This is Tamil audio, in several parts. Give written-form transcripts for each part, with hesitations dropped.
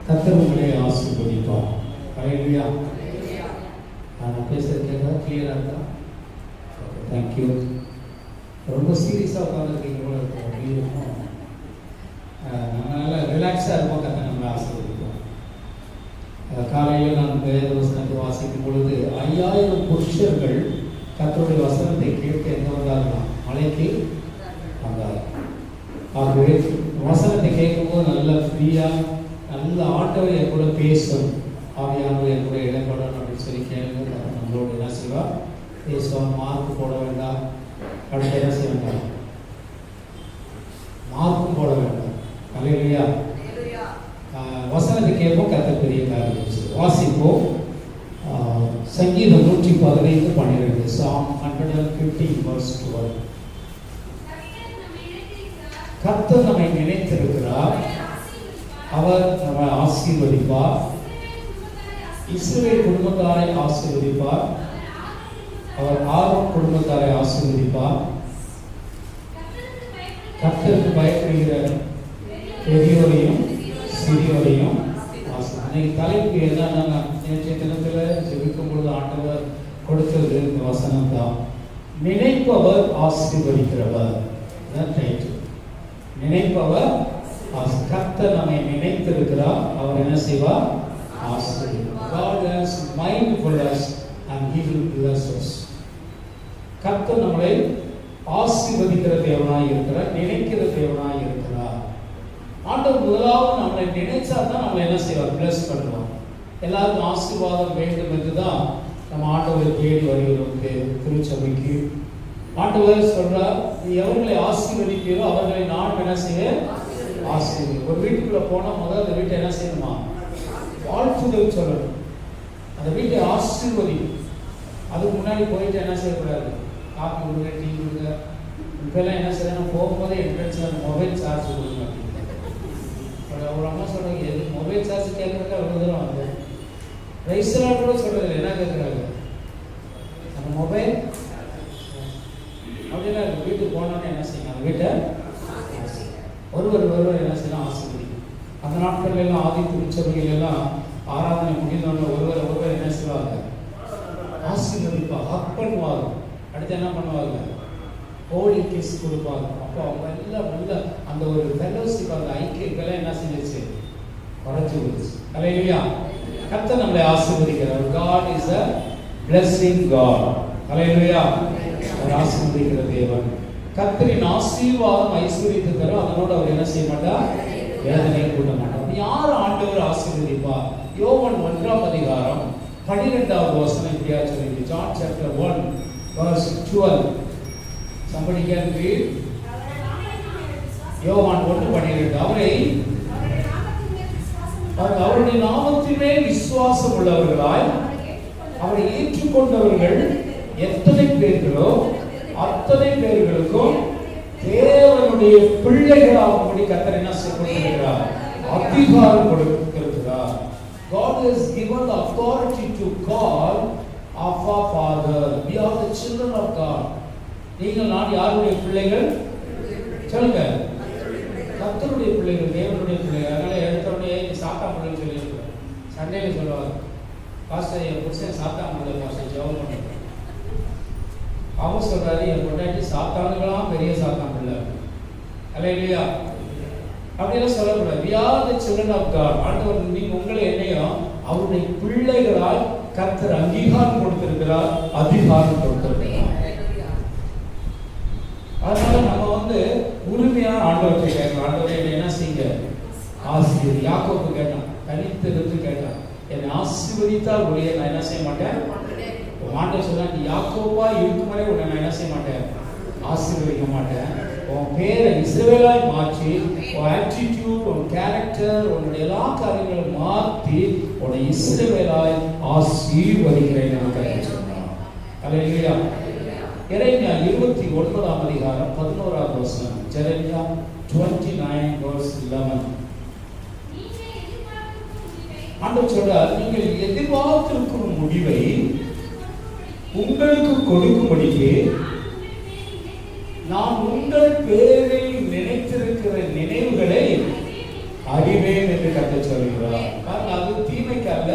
கர்த்தர் உங்களை ஆசீர்வதிப்பார். ஹல்லேலூயா. நான் பேசுறது கேட்குதா? கிளியராக இருக்கா? தேங்க்யூ. ரொம்ப சீரியஸாக உட்காந்துருக்கீங்க போல இருக்கும். அப்படி இருக்கும். நம்ம நல்லா ரிலாக்ஸாக இருப்போம். கர்த்தர் நம்மளை ஆசீர்வதிப்போம். காலையில் நான் வேத வசனத்தை வாசிக்கும் பொழுது 5000 புருஷர்கள் கர்த்தருடைய வசனத்தை கேட்க எங்கே வந்தார்களாம்? மலைக்கு வந்தார்கள். ஆகவே வசனத்தை கேட்கும்போது நல்ல ஃப்ரீயாக நல்ல ஆண்டவர் என் கூட பேசும், ஆவியானவர் என் கூட இடப்படணும் அப்படின்னு சொல்லி கேளுங்க. நம்மளோட என்ன செய்வா? பேசுவார். மார்க் போட வேண்டாம். அடுத்த என்ன செய்ய வேண்டாம்? மார்க்கும் போட வேண்டாம். ஹல்லேலூயா. வசனத்தை கேட்போம். கர்த்தர் பெரிய காரியம் வாசிப்போம். சங்கீதம் 115:12. Psalm 115:12. கர்த்தர் நம்மை நினைத்திருக்கிறார், அவர் நம்மை ஆசீர்வதிப்பார், இஸ்ரவேல் குடும்பத்தாரை ஆசீர்வதிப்பார், அவர் ஆரோன் குடும்பத்தாரை ஆசீர்வதிப்பார். கர்த்தருக்கு பயப்படுகிற பெரியோரையும் சிறியோரையும் ஆசீர்வதிப்பார். தலைப்பு என்னன்னா, நேற்றைய தினத்தில் ஜெபிக்கும் பொழுது ஆண்டவர் கொடுத்தது இந்த வசனம் தான். நினைப்பவர் ஆசீர்வதிக்கிறவர். நினைப்பவர். கர்த்தர் நம்மை நினைத்திருக்கிறார், அவர் என்ன செய்வார்? ஆசீர்வதிப்பார். God has mind for us and he will bless us. கர்த்தர் நம்மை ஆசீர்வதிக்கிற தேவனாய் இருக்கிறார், நினைக்கிற தேவனாய் இருக்கிறார். ஆண்டவர் முதலாவது நம்மளை நினைச்சா தான் நம்மளை என்ன செய்வார்? பிளஸ் பண்ணுவார். எல்லாருக்கும் ஆசீர்வாதம் வேண்டும் என்று தான் நம்ம ஆண்டவரை தேடி வருகிறோம். திருச்சபைக்கு ஆண்டவர் சொல்றார், நீ எவர்களை ஆசீர்வதிப்பீரோ அவர்களை நான் என்ன செய்ய? ஆசீர்வதி. ஒரு வீட்டுக்குள்ள போனா முதல் அந்த வீட்டை என்ன செய்யணுமா? வாழ்த்துதல் சொல்லணும். அந்த வீட்டை ஆசீர்வதி. அதுக்கு முன்னாடி போயிட்டு என்ன செய்யக்கூடாது? காப்பி கொடுங்க, டீ கொடுங்க. இப்பெல்லாம் என்ன செய்யணும்? போகும்போதே என்ட்ரன்ஸ்ல மொபைல் சார்ஜ் கொடுங்க. ஒரு அம்மா சொல்றாங்க, எது மொபைல் சார்ஜ் கேட்கறதுக்கு அவ்வளோ தூரம் வந்து ரைஸ்லாம் கூட சொல்றது என்ன கேட்குறாங்க? நம்ம மொபைல் அப்படின்னா வீட்டுக்கு போனோன்னு என்ன செய்யணும்? அந்த வீட்டை ஒருவர் என்ன செய்யலாம்? ஆசீர்வதி. அந்த நாட்கள் எல்லாம் ஆதி திருச்சபைகள் எல்லாம் ஆராதனை முடிந்தோன்னு ஒருவர் என்ன செய்வாங்க? ஆசீர்வதிப்பாங்க, ஹக் பண்ணுவாங்க. அடுத்து என்ன பண்ணுவாங்க? ஹோலி கிஸ் கொடுப்பாங்க. அப்போ அவங்க எல்லாம் நல்ல அந்த ஒரு ஃபெலோஷிப், அந்த ஐக்கியங்கள்லாம் என்ன செஞ்சிச்சு? குறைச்சி விடுச்சு. ஹல்லேலூயா. கர்த்தர் நம்மளை ஆசீர்வதிக்கிறார். God is a blessing God. ஹல்லேலூயா. அவர் ஆசீர்வதிக்கிற தேவன். கர்த்தரின் ஆசீர்வாதம் ஐஸ்வர்யத்தை தரும். அதனோடு அவர் என்ன செய்ய மாட்டார்? வேதனையை கூட்ட மாட்டார். யார் ஆண்டவர் ஆசீர்வதிப்பார்? யோவான் 1:12 வசனம் இப்படியா சொல்லிருக்கு. John chapter 1:12. Somebody can read. யோவான் 1:12. அவருடைய நாமத்திலே விசுவாசம் உள்ளவர்களாய் அவரை ஏற்றுக்கொண்டவர்கள் எத்தனை பேர்களோ அத்தனை பேர்களுக்கும் தேவனுடைய பிள்ளைகளாகும்படி கர்த்தர் என்ன செய்கிறார்? அதிகாரம் கொடுத்திருக்கிறார். God has given the authority to call Abba Father. We are the children of God. நீங்கள் நான் யாருடைய பிள்ளைகள்? சொல்லுங்க. கர்த்தருடைய பிள்ளைகள், தேவனுடைய பிள்ளைகள். அதனால எடுத்தோடனே சாத்தா பிள்ளைன்னு சொல்லியிருக்கிறோம். சண்டையில் சொல்லுவாங்க, பாஸ்டர் என் புருஷன் சாத்தா பிள்ளை, பாஸ்டர் ஜெபம் பண்ணுறேன். அவர் சொல்றாரு, என் பொண்டாட்டி சாத்தானுங்களாம் பெரிய சாத்தான் பிள்ளை. ஹல்லேலூயா. அப்படியெல்லாம் சொல்லக்கூடாது. We are the children of God. ஆண்டவர் நீங்க உங்களை என்னையும் அவருடைய பிள்ளைகளால் கர்த்தர் அங்கீகாரம் கொடுத்திருக்கிறார், அதிகாரம் கொடுத்திருக்கிறார். அதனால நம்ம உரிமையான ஆண்டவர்கிட்ட கேட்கலாம். ஆண்டவரே என்ன செய்யுங்க? ஆசீர்வதி. யாக்கோபு கேட்டான், தனித்திருந்து கேட்டான், என்னை ஆசீர்வதித்தால் ஒழிய நான் என்ன செய்ய மாட்டேன். ஆண்டவர் சொல்றான், நீ யாக்கோபா இருக்கும் வரை உன்னை நான் என்ன செய்ய மாட்டேன்? ஆசீர்வதிக்க மாட்டேன். உன் பேரை இஸ்ரவேலாய் மாற்றி, உன் ஆட்டிடியூட், உன் கேரக்டர், உன்னுடைய எல்லா காரியங்களும் மாற்றி உன்னை இஸ்ரவேலாய் ஆசீர்வதிக்கிறேன் என்று சொன்னான். ஹல்லேலூயா. எரேமியா 29:11 வசனம். எரேமியா 29:11. ஆண்டவர் சொல்றார், நீங்கள் எதிர்பார்த்திருக்கும் முடிவை உங்களுக்கு கொடுக்கும்படிக்கு நான் உங்கள் பேரில் நினைத்திருக்கிற நினைவுகளை அறிவேன் செய்வேன் என்று கர்த்தர் சொல்கிறார். அது தீமைக்கு அல்ல,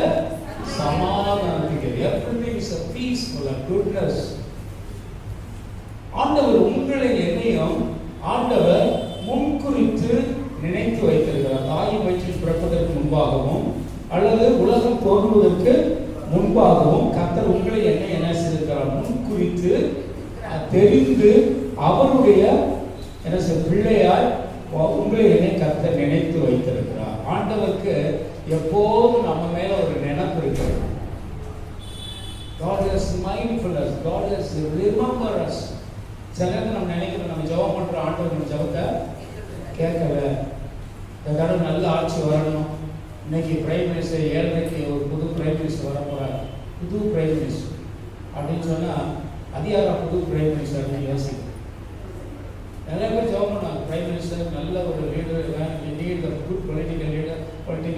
சமாதானத்துக்கு. Everything is a peaceful and goodness. ஆண்டவர் உங்களை என்னையும் ஆண்டவர் முன்குறித்து நினைத்து வைத்திருக்கிறார். தாயின் வயிற்றில் பிறப்பதற்கு முன்பாகவும் அல்லது உலகம் தோன்றுவதற்கு முன்பாகவும் கர்த்தர் உங்களை என்ன செய்திருக்கிறார்? முன்குறித்து தெரிந்து அவருடைய பிள்ளையாய் உங்களை என்னை கர்த்தர் நினைத்து வைத்திருக்கிறார். ஆண்டவருக்கு எப்போதும் நம்ம மேல ஒரு நினைப்பு இருக்கிறது. God has mindful us. God has remember us. சில நேரம் நம்ம நினைக்கிறோம், நம்ம ஜெபம் பண்ற ஆண்டவர் நம்ம ஜெபத்தை கேட்கல. இந்த தடவை நல்ல ஆட்சி வரணும். இன்னைக்கு பிரைம் மினிஸ்டர் 7:30 ஒரு புது பிரைம் மினிஸ்டர் வர போறார். புது பிரைம் மினிஸ்டர் அப்படின்னு சொன்னா அது யாரா புது பிரைம் மினிஸ்டர்னு யோசிக்கும். நிறைய பேர் ஜெபம் பண்ணாங்க, பிரைம் மினிஸ்டர் நல்ல ஒரு leader, NEET good political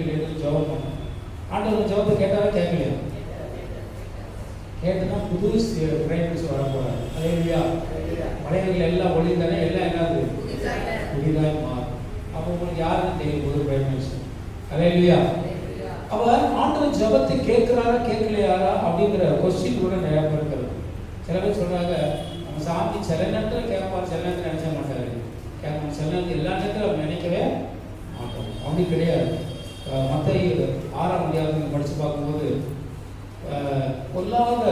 leader ஜெபம் பண்ணாங்க. ஆண்டவர் ஜெபத்தை கேட்டாரா கேட்கலையா? கேட்டுனா புது பிரைம் மினிஸ்டர் வர போறாரு. அல்லேலூயா. பழையவர்கள் எல்லாம் ஒளிந்தானே, எல்லாம் என்னது புதிதாய் மாறும். அப்போ உங்களுக்கு யாருன்னு தெரியும் புது பிரைம் மினிஸ்டர்? அல்லேலூயா. அவர் ஆண்டவர் ஜெபத்தை கேட்கிறாரா கேட்கலையாரா அப்படிங்கிற கொஸ்டின் கூட நிறைய பேர் இருக்கிறது. சில பேர் சொல்றாங்க, நம்ம சாமி சில நேரத்தில் கேட்பார், சில நேரத்தில் நினைச்ச மாட்டாரு. கேட்கணும் சில நேரத்தில் எல்லா நேரத்தில் அவர் நினைக்கவே மாட்டோம். அப்படி கிடையாது. மத்தேயு 6ஆம் அதிகாரத்தில் படித்து பார்க்கும்போது பொல்லாத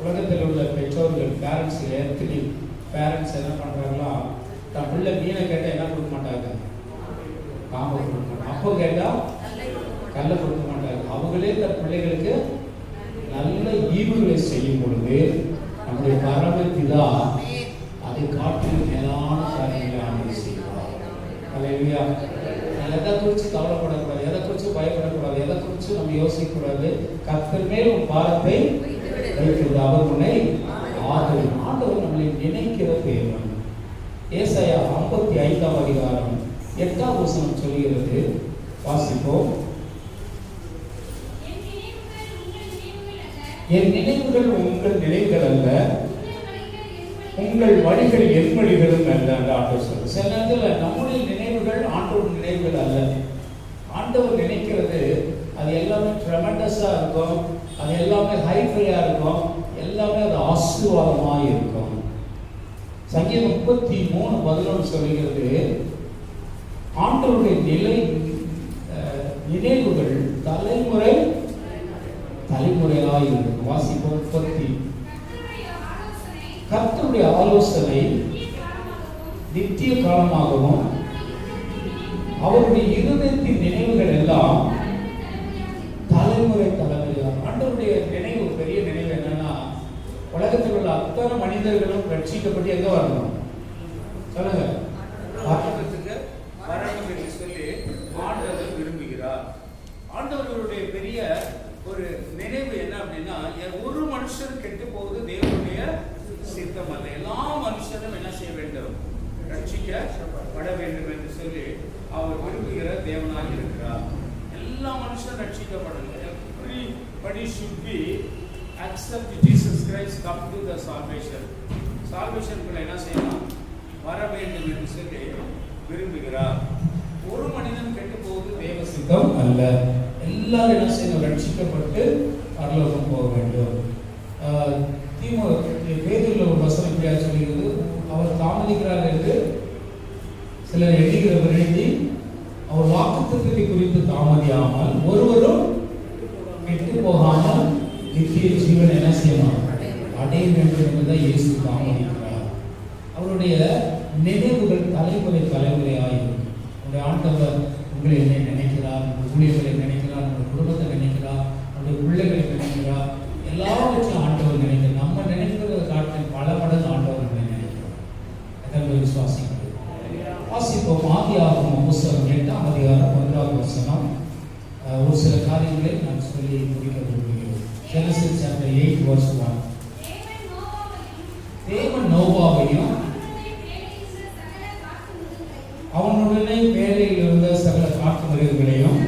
உலகத்தில் உள்ள பெற்றோர்கள் பேரண்ட்ஸ் என்ன பண்ணுறாங்களா, தன் பிள்ளை மீனை கேட்டால் என்ன கொடுக்க மாட்டாங்க? காம்பை கொடுக்க மாட்டாங்க. அப்போ கேட்டால் கல்லை கொடுக்க மாட்டாங்க. அவங்களே தன் பிள்ளைகளுக்கு நல்ல ஈவுகளை செய்யும் பொழுது நம்முடைய பரமபிதா அதை காட்டிலும் மேலான காரியங்களை ஆண்டவர் செய்வார். அல்லேலூயா. எதை குறித்து கவலைப்படக்கூடாது, எதை குறித்து பயப்படக்கூடாது, எதை குறித்து நம்ம யோசிக்கக்கூடாது. கர்த்தர் மேல் உன் பாரத்தை வைக்கிறது, அவர் உன்னை ஆதரிக்கும். ஆண்டவர் நம்மளை நினைக்கிற தேவன். ஏசாயா 55ஆம் அதிகாரம் 8ஆம் வசனம் சொல்கிறது, வாசிப்போம். என் நினைவுகள் உங்கள் நினைவுகள் அல்ல, உங்கள் வழிகள் என் வழிகளும் அல்ல என்று ஆண்டவர் சொல்றார். சில நேரத்தில் நம்முடைய நினைவுகள் ஆண்டவர் நினைவுகள் அல்ல. ஆண்டவர் நினைக்கிறது அது எல்லாமே ட்ரெமெண்டஸா இருக்கும், அது எல்லாமே ஹைஃபையா இருக்கும், எல்லாமே அது ஆசீர்வாதமாக இருக்கும். சங்கீதம் 33:11 சொல்கிறது, ஆண்டவருடைய நினைவுகள் தலைமுறை தலைமுறையாக இருக்கும். வாசிப்போம். 30. கர்த்தருடைய ஆலோசனை நித்திய காலமாகவும் அவருடைய இருதயத்தின் நினைவுகள் எல்லாம் தலைமுறை தலைமுறையாக. ஆண்டவருடைய நினைவு, பெரிய நினைவு என்னன்னா, உலகத்தில் உள்ள அத்தனை மனிதர்களும் ரட்சிக்கப்பட்டு எங்க வரணும் சொல்லுங்க? பரலோகத்துக்கு வரணும் என்று சொல்லி ஆண்டவர் விரும்புகிறார். ஆண்டவருடைய பெரிய ஒரு நினைவு என்ன அப்படின்னா, ஒரு மனுஷன் கெட்டு போவது தேவனுடைய சித்தம் அல்ல. எல்லா மனுஷனும் என்ன செய்ய வேண்டும்? ரட்சிக்கப்பட வேண்டும் என்று சொல்லி அவர் விரும்புகிற தேவனாக இருக்கிறார். எல்லா மனுஷனும் ரட்சிக்கப்படணும். Everybody should be accept Jesus Christ, come to the salvation. சால்வேஷனுக்குள்ள என்ன செய்யணும்? வர வேண்டும் என்று சொல்லி விரும்புகிறார். ஒரு மனிதன் கெட்டு போவது தேவ சித்தம் அல்ல. எல்லாரும் என்ன செய்யணும்? ரட்சிக்கப்பட்டு பரலோகம் போக வேண்டும். பேதுருல ஒரு வசனம் இப்படியா சொல்கிறது, அவர் தாமதிக்கிறார் என்று சிலர் எண்ணுகிறவர் எழுதி, அவர் வாக்குத்தத்தத்தை குறித்து தாமதியாமல் ஒருவரும் கெட்டு போகாமல் நித்திய ஜீவன் என்ன செய்யணும்? அடைய வேண்டும் என்பதை இயேசு தாமதிக்கிறார். அவருடைய நினைவுகள் தலைமுறை தலைமுறையாகும். உங்களுடைய ஆண்டவர் உங்களை என்னை நினைக்கிறார், உங்கள் ஊழியர்களை நினைக்கிறார், உங்கள் குடும்பத்தை நினைக்கிறார், உங்களுடைய பிள்ளைகளை நினைக்கிறார், எல்லாவற்றையும் ஆண்டவர் நினைக்கிறார். நம்ம நினைக்கிறத காட்டில் பல மடங்கு ஆண்டவர் நம்மளை நினைக்கிறார். எத்தனை விசுவாசிகள்? வாசிப்போம். ஆதியாகமம் புத்தகம் 8ஆம் அதிகாரம் 1ஆவது வசனம். ஒரு சில காரியங்களை நான் சொல்லி முடிக்க விரும்புகிறேன். Genesis chapter 8 verse 1. தேவன் நோவாவையும் அவனுடனே பேழையில் இருந்த சகல காட்டு மிருகங்களையும்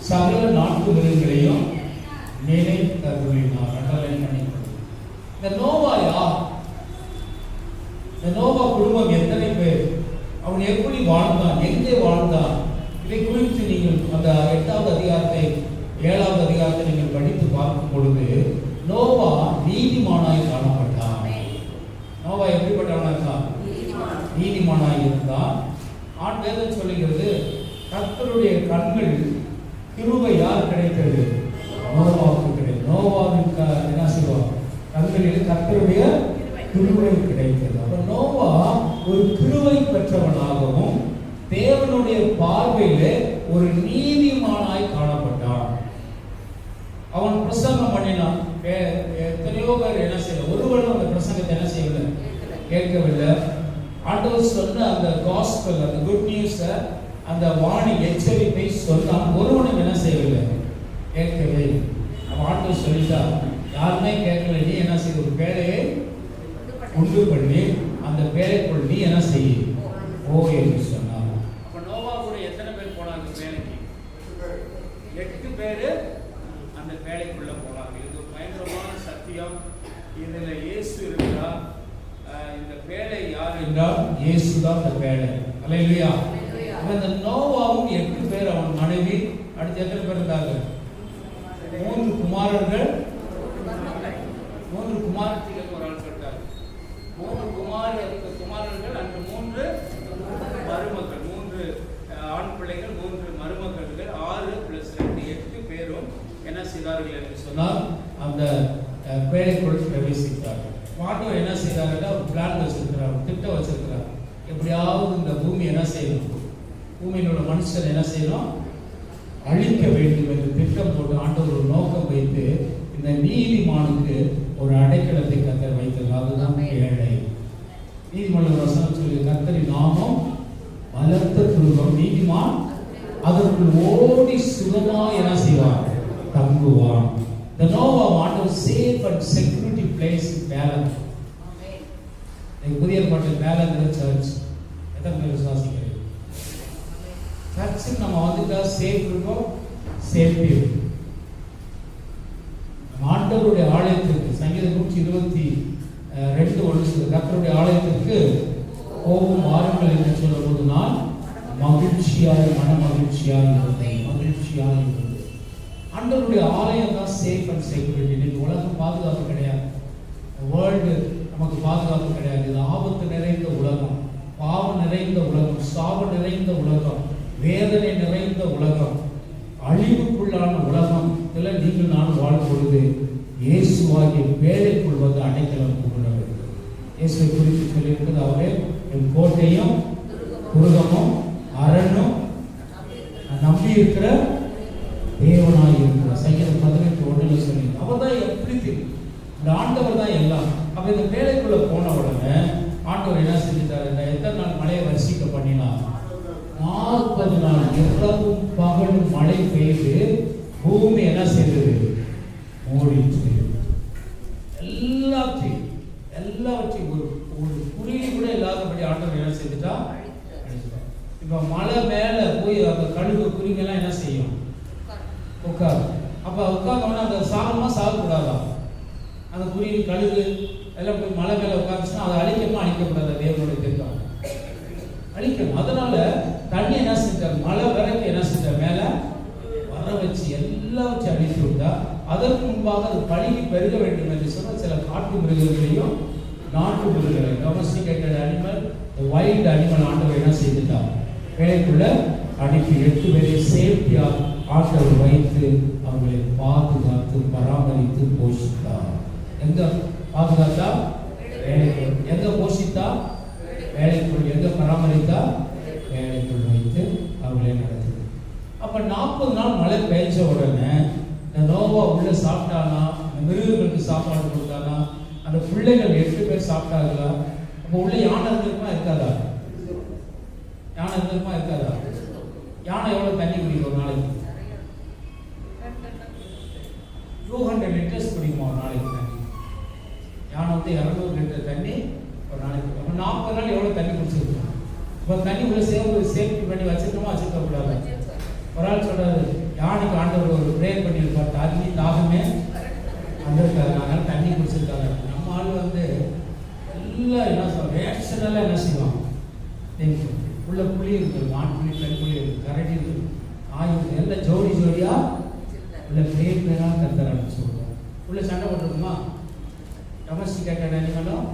சகல நாட்டு மிருகங்களையும் நினைத்தருளினார். இந்த நோவா யார்? இந்த நோவா குடும்பம் எத்தனை பேர்? அவன் எப்படி வாழ்ந்தான்? எங்கே வாழ்ந்தான்? இதை குறித்து நீங்கள் அந்த 8வது அதிகாரத்தை 7வது அதிகாரத்தை நீங்கள் படித்து பார்க்கும் பொழுது நோவா நீதிமானாய் காணப்பட்டான். நோவா எப்படிப்பட்டவனா இருந்தான்? நீதிமானாய் இருந்தான். வேதம் சொல்லுகிறது கர்த்தருடைய கண்கள் கிருபை யார் கிடைத்தது? நோவாவுக்கு கிடைத்தது. நோவாவின் என்ன செய்வார்? கண்களில் கர்த்தருடைய கிருபை கிடைத்தது. அப்ப நோவா ஒரு கிருபை பெற்றவனாகவும் தேவனுடைய பார்வையிலே ஒரு நீதிமானாய் காணப்பட்டான். அவன் பிரசங்கம் பண்ணினான். எத்தனையோ பேர் என்ன செய்யல, ஒருவரும் அந்த பிரசங்கத்தை என்ன செய்யல, கேட்கவில்லை. ஆண்டவர் சொன்ன அந்த காஸ்பல், அந்த குட் நியூஸ், அந்த வாணி எச்சரிப்பை சொன்னான். ஒருவனும் என்ன செய்யவில்லை, கேட்கவே. அவன் ஆண்டவர் சொல்லிட்டா, யாருமே கேட்கல. நீ என்ன செய்ய, ஒரு பேழையை உண்டு பண்ணி அந்த பேழைக்குள் நீ என்ன செய்ய ஓ என்று சொன்னான். அப்ப நோவா கூட எத்தனை பேர் போனாங்க வேலைக்கு? 8 பேரு அந்த வேலைக்குள்ள போனாங்க. இது பயங்கரமான சத்தியம். இதுல இயேசு இருக்கிறார். இந்த வேலை யார் என்றால் இயேசு தான் அந்த வேலை. அல்லேலூயா. அந்த நோவாவும் 8 பேர், அவன் மனைவி, அடுத்து எத்தனை பேர் இருந்தாங்க? 3 குமாரர்கள், 3 குமாரத்திகள். ஒரு ஆள் சொல்லிட்டார் 3 குமாரர்கள் அன்று 3 மருமக்கள், 3 ஆண் பிள்ளைகள், 3 மருமக்கள், 6 + 2 8 பேரும் என்ன செய்தார்கள் என்று சொன்னால் அந்த பேழைக்குள் பிரவேசித்தார்கள். ஆண்டவர் என்ன செய்தார்கள்? ஒரு பிளான் வச்சிருக்கிறார், ஒரு திட்டம் வச்சிருக்கிறார். எப்படியாவது இந்த பூமி என்ன செய்யணும், பூமியில் உள்ள மனுஷன் என்ன செய்யணும், அழிக்க வேண்டும் என்று திட்டம் போட்டு ஆண்டவர் ஒரு நோக்கம் வைத்து இந்த நீதிமானுக்கு ஒரு அடைக்கலத்தை கர்த்தர் வைத்தார். அதுதான் ஏழை. நீதிமன்ற வசனம் சொல்லி கர்த்தரின் நாமம் பலத்த துருகம், நீதிமான் அதற்குள் ஓடி சுகமா என்ன செய்வார், தங்குவான். The Noah wanted a safe and security place in Balaam. புதிய ஏற்பாட்டில் Balaam சர்ச் எத்தனை பேர் விசுவாசிக்கிறீங்க? சர்ச்சுக்கு நம்ம வந்துட்டா சேஃப் இருக்கும், சேஃப்டி இருக்கும். ஆண்டவருடைய ஆலயத்திற்கு சங்கீதம் 122:1 கர்த்தருடைய ஆலயத்திற்கு போகும் வாருங்கள் என்று சொல்லும்போது நான் மகிழ்ச்சியாய் மகிழ்ச்சியாய் இருந்தேன். ஆண்டவருடைய ஆலயம் தான் சேஃப் அண்ட் செக்யூரிட்டி. இன்னைக்கு உலகம் பாதுகாப்பு கிடையாது, வேர்ல்டு நமக்கு பாதுகாப்பு கிடையாது. இது ஆபத்து நிறைந்த உலகம், பாவம் நிறைந்த உலகம், சாவு நிறைந்த உலகம், வேதனை நிறைந்த உலகம், அழிவுக்குள்ளான உலகம். இதில் நீங்கள் நான் வாழும் பொழுது இயேசுவாகிய வேலைக்குள் வந்து அடைக்கலம் கூடுகிறது. இயேசுவை குறித்து சொல்லியிருக்கிறது, அவரே என் கோட்டையும் துருகமும் அரணும் நம்பி இருக்கிற தேவனாய் இருக்கிற. சங்கீதம் 18:1 சொல்லி அவர் தான் எப்படி தெரியும், இந்த ஆண்டவர் தான் எல்லாம். அப்ப இந்த வேலைக்குள்ள போன உடனே ஆண்டவர் என்ன செஞ்சிட்டாரு? எத்தனை நாள் மழையை வரிசிக்க பண்ணினா? 40 நாள் இரவும் பகலும் மழை பெய்து பூமி என்ன செய்தது? மூடிச்சு. எல்லாவற்றையும் ஒரு குறியீடு கூட இல்லாதபடி ஆண்டவர் என்ன செய்துட்டா? இப்ப மலை மேல போய் அந்த கழுகு குறிங்கெல்லாம் என்ன செய்யும்? உட்காரு. அப்ப உட்கார்ந்தோம்னா அந்த சாகமா சாகக்கூடாதா? அந்த குறியீடு கழுகு எல்லாம் போய் மலை மேல உட்காந்துச்சுன்னா அதை அழிக்கமா அழிக்கக்கூடாது. தேவனுடைய திட்டம் அழிக்கணும். அதனால தண்ணி என்ன செஞ்சார்? மழை வரைக்கும் என்ன செஞ்சார்? மேல வர வச்சு எல்லாவற்றையும் அழித்து விட்டா. அதற்கு முன்பாக அது பழுகி பெருக வேண்டும் என்று சொன்ன சில காட்டு மிருகங்களையும் நாட்டு மிருகங்களை, டொமஸ்டிகேட்டட் அனிமல், வைல்டு அனிமல் ஆண்டவர் என்ன செய்துட்டார்? வேலைக்குள்ள அனுப்பி 8 பேரை சேஃப்டியா ஆண்டவர் வைத்து அவர்களை பாதுகாத்து பராமரித்து போஷித்தார். எங்க பாதுகாத்தா? வேலைக்குள். எங்க போஷித்தா? வேலைக்குள். எங்க பராமரித்தா? வேலைக்குள் வைத்து அவர்களை நடத்துது. அப்ப 40 நாள் மழை பெய்ஞ்ச உடனே இந்த நோவா உள்ள சாப்பிட்டானா? அந்த மிருகங்களுக்கு சாப்பாடு கொடுத்தானா? அந்த பிள்ளைகள் 8 பேர் சாப்பிட்டாங்களா? அப்ப உள்ள யானை இருந்திருக்குமா இருக்காதா? யானை இருந்திருக்குமா இருக்காதா? யானை எவ்வளவு தண்ணி குடிக்கும் ஒரு நாளைக்கு? 200 லிட்டர்ஸ் குடிக்குமா ஒரு நாளைக்கு தண்ணி? யானை வந்து 200 லிட்டர் தண்ணி ஒரு நாளைக்கு. 40 நாள் எவ்வளவு தண்ணி குடிச்சிருக்கோம்? இப்போ தண்ணி உள்ள சேஃப்டி பண்ணி வச்சிருக்கோமா வச்சிருக்க கூடாது? ஒரு ஆள் சொல்றாரு, யானைக்கு ஆண்டவர் ஒரு ப்ரேயர் பண்ணியிருப்பார், தண்ணி தாகமே வந்திருக்காரு, அதனால தண்ணி குடிச்சிருக்காரு. நம்ம ஆள் வந்து எல்லாம் என்ன சொல்றோம், ரேஷனெல்லாம் என்ன செய்வோம்? உள்ள புளி இருக்குது, மான் புளி, பெண் புளி இருக்குது, கரடி இருக்குது, ஆயுதம் எல்லாம் ஜோடி ஜோடியா உள்ள பேர் பேரா கர்த்தர் அனுப்பிச்சு விடுவார். உள்ள சண்டை போட்டுருக்குமா? டொமஸ்டிகேட்டட் அனிமலும்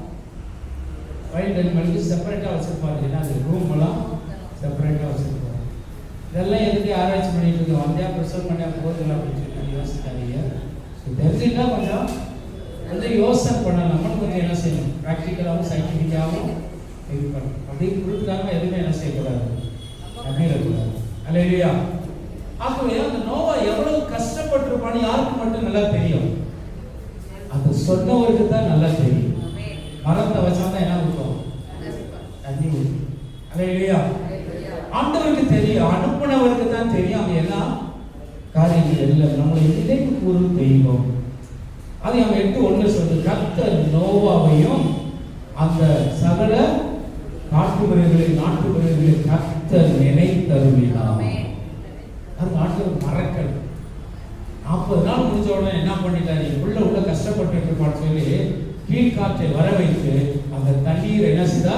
வைல்ட் அனிமலுக்கு செப்பரேட்டாக வச்சுருப்பாங்க. ஏன்னா அது ரூம் எல்லாம் செப்பரேட்டாக வச்சுருப்பாங்க. இதெல்லாம் எதுக்கு ஆராய்ச்சி பண்ணிட்டு இருக்கோம்? வந்தியா ப்ரிசர்வ் பண்ணியா போதில்லை அப்படின்னு சொல்லி யோசிக்காதீங்க. தெரிஞ்சுட்டா கொஞ்சம் யோசனை பண்ணலாம். நம்மளும் கொஞ்சம் என்ன செய்யணும், ப்ராக்டிக்கலாகவும் சயின்டிஃபிக்காகவும் இது பண்ணணும். அப்படி கொடுத்துட்டாங்க எதுவுமே என்ன செய்யக்கூடாது, அப்படிங்கக்கூடாது. அல்லேலூயா. ஆகவே அந்த நோவா எவ்வளவு கஷ்டப்பட்டிருப்பான்னு யாருக்கு மட்டும் நல்லா தெரியும்? அது சொன்னவருக்கு தான் நல்லா தெரியும். மரத்தை வச்சாதான் என்ன ஊற்றும்? தண்ணி ஊற்றும். அல்லேலூயா. ஆண்டவருக்கு தெரியும், அனுப்புனவருக்கு தான் தெரியும். அவன் எல்லாம் காரியங்கள் எல்லாம் நம்முடைய நினைவு கூறும் தெய்வம். அது அவன் 8:1 சொல்லு, கர்த்தர் நோவாவையும் அந்த சகல நாட்டு மிருகங்களை கர்த்தர் நினைத்தருளினார். அது ஆண்டவர் மறக்கல். 40 நாள் முடிஞ்ச உடனே என்ன பண்ணிட்டாரு? உள்ள கஷ்டப்பட்டு இருப்பான்னு சொல்லி கீழ்காற்றை வர வைத்து அந்த தண்ணீர் என்ன செய்தா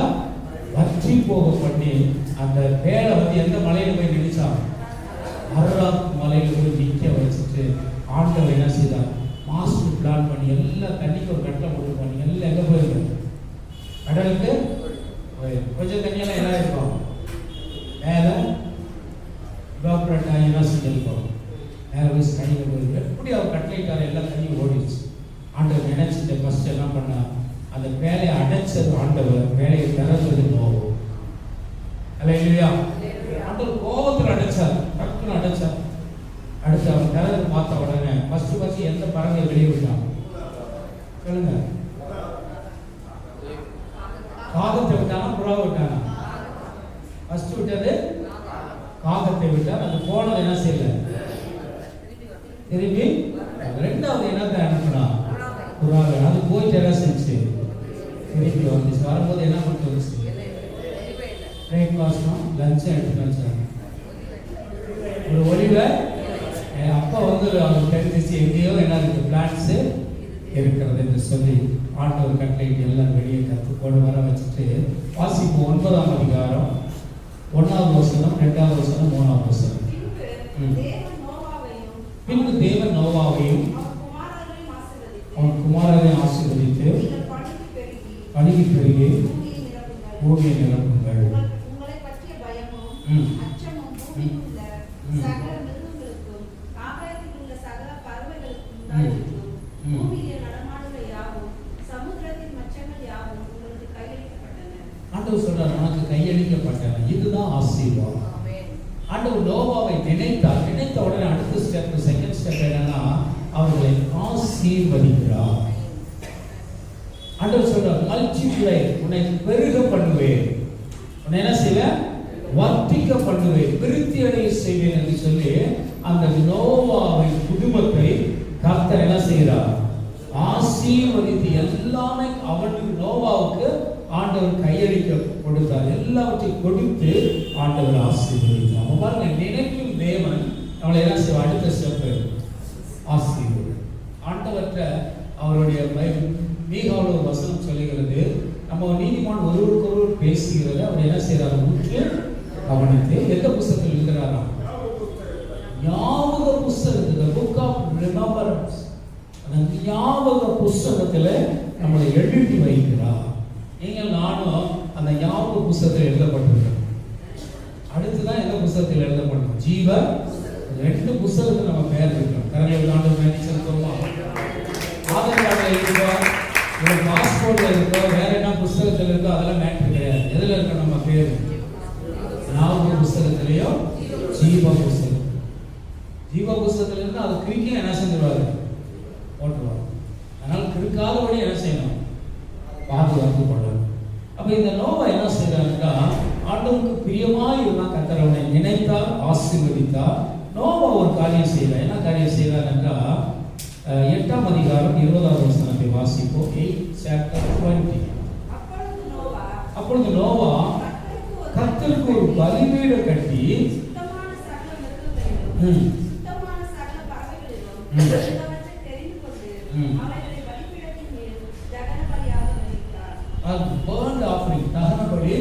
வற்றி போக பண்ணி அந்த பேரை எந்த மலையில போய் நினைச்சா? அரராத் மலையில போய் நிற்க வச்சுட்டு ஆண்டவர் என்ன செய்தார்? மாஸ்டர் பிளான் பண்ணி எல்லா தண்ணிக்கு ஒரு கட்டை போட்டு பண்ணி எல்லாம் எங்கே போயிருக்கு? கடலுக்கு. கொஞ்சம் தண்ணியெல்லாம் என்ன இருக்கும்? மேலே இவாப்ரேட் என்ன செஞ்சிருக்கோம்? மேலே போய் தண்ணியில் போயிருக்கு. எப்படி அவர் கட்டளையிட்டார்? எல்லா தண்ணியும் ஓடிடுச்சு. ஆண்டவர் நினைச்சிட்டு ஃபர்ஸ்ட் என்ன பண்ணா? அந்த வேலையை அடைச்சது ஆண்டவர், வேலையை திறந்தது நோவா. அல்லேலூயா. ஆண்டவர் கோபத்தில் அடைச்சார், டக்குன்னு அடைச்சார். அடுத்து அவன் திறந்து பார்த்த உடனே ஃபர்ஸ்ட் எந்த பறவை வெளியே விட்டான்? சொல்லுங்க. காகத்தை விட்டானா புறா விட்டானா? ஃபர்ஸ்ட் விட்டது காகத்தை விட்டார். அது போனது என்ன செய்யல, திரும்பி. ரெண்டாவது என்னத்தை அனுப்புனா? புறாவை. அது போயிட்டு என்ன செஞ்சு திரும்பி வந்துச்சு. வரும்போது என்ன பண்ணிட்டு வந்துச்சு? பிரேக்ஃபாஸ்டும் லஞ்சும் எடுத்துட்டு வந்துச்சாங்க. ஒரு ஒளிவை அப்பா அவங்களுக்கு தெரிஞ்சிச்சு எங்கேயோ என்ன இருக்கு, பிளான்ஸ் இருக்கிறது என்று சொல்லி ஆண்டவர் கட்டளைக்கு எல்லாம் வெளியே கொண்டு வர வச்சுட்டு வாசிப்போம். 9ஆம் அதிகாரம் 1வது வசனம், 2வது வசனம், 3வது வசனம். பின்பு தேவன் நோவாவையும் அவன் குமாரரையும் ஆசீர்வதித்து பலுகி பெருகி பூமியை நிரப்புங்கள். ஆண்டவர் சொல்றார், உனக்கு கையளிக்கப்பட்டன. இதுதான் ஆசீர்வாதம். ஆண்டவர் நோவாவை நினைத்த உடனே அடுத்த ஸ்டெப், செகண்ட் ஸ்டெப் என்னன்னா அவர்களை ஆசீர்வதிக்கிறார். ஆண்டவர் சொல்றார், மல்டிப்ளை, உன்னை பெருக பண்ணுவேன், உன்னை என்ன செய்வேன்? வர்த்திக்க பண்ணுவேன், விருத்தி அடைய செய்வேன் என்று சொல்லி அந்த நோவாவின் குடும்பத்தை கர்த்தர் என்ன செய்கிறார்? ஆசீர்வதித்து எல்லாமே அவனுக்கு நோவாவுக்கு ஆண்டவர் கையளிக்க கொடுத்தார். எல்லாவற்றையும் கொடுத்து ஆண்டவர் ஆசீர்வதித்தார். பாருங்க, நினைக்கும் தேவன் நம்மளை என்ன செய்வார்? அடுத்த ஸ்டெப் ஆசீர்வாதம். ஆண்டவற்ற அவருடைய மீகாவோட ஒரு வசனம் சொல்லுகிறது, நம்ம நீதிமான் ஒருவருக்கொருவர் பேசுகிறது. அவர் என்ன செய்யறாரு? உற்று கவனித்து எந்த புத்தகத்தில் இருக்கிறாரா? ஞாபக புஸ்தகத்தில், புக் ஆஃப் ரிமெம்பரன்ஸ், அந்த ஞாபக புஸ்தகத்தில் நம்மளை எழுதி வைக்கிறார். நீங்கள் நானும் அந்த ஞாபக புஸ்தகத்தில் எழுதப்பட்டிருக்கோம். அடுத்துதான் எந்த புஸ்தகத்தில் எழுதப்பட்டோம்? ஜீவ 2 புஸ்தகத்தில் நம்ம பேர் இருக்கிறோம். கரங்களை ஆண்டவர் வேண்டி செலுத்துவோமா? ஆதார் கார்டில் இருக்கோ, இல்லை பாஸ்போர்ட்ல இருக்கோ, வேற என்ன புஸ்தகத்தில் இருக்கோ, அதெல்லாம் மேட்ரு கிடையாது. எதில் இருக்க நம்ம பேர்? ஞாபக புஸ்தகத்திலேயோ ஜீவ புஸ்தகம். ஜீவ புஸ்தகத்தில் இருந்து அது கிரிக்கெட் என்ன செஞ்சிருவாரு? போட்டுருவாரு. அதனால் கிறுக்காதபடி என்ன செய்யணும்? பாதுகாத்து கொள்ளணும். அப்ப இந்த நோவா என்ன செய்யறாருன்னா, ஆண்டவருக்கு பிரியமாய் இருந்தா கர்த்தர் அவனை நினைத்தார், ஆசீர்வதித்தார். நோவா ஒரு காரியம் செய்யறார். என்ன காரியம் செய்யறார் என்றால் 8ஆம் அதிகாரம் 20வது வசனத்தை வாசிப்போம். 8:20. அப்பொழுது நோவா கர்த்தருக்கு ஒரு பலிபீடம் கட்டி burnt offering, தகன பலி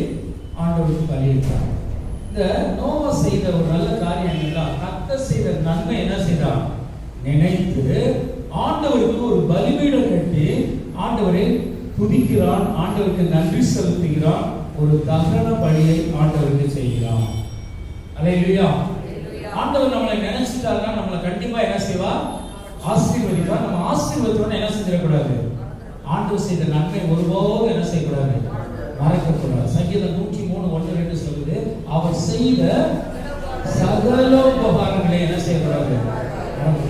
ஆண்டவருக்கு பலியிட்டார். இந்த நோவா செய்த ஒரு நல்ல காரியம் என்னன்னா, கர்த்தர் செய்த நன்மை என்ன செய்தான் நினைத்து ஆண்டவருக்கு ஒரு பலிபீடம் கட்டி ஆண்டவரை துதிக்கிறான், ஆண்டவருக்கு நன்றி செலுத்துகிறான், ஒரு தகன பலியை ஆண்டவருக்கு செய்கிறான். அல்லேலூயா. ஆண்டவர் நம்மளை நினைச்சிட்டாருன்னா நம்மளை கண்டிப்பா என்ன செய்வா, ஆசீர்வதிப்பா. நம்ம ஆசீர்வதித்தோட என்ன செஞ்சிடக்கூடாது, ஆண்டவர் செய்த நன்மை ஒருபோதும் என்ன செய்யக்கூடாது, மறக்கக்கூடாது. சங்கீதம் 103:1-2 சொல்லுது, அவர் செய்த சகல உபகாரங்களை என்ன செய்யக்கூடாது.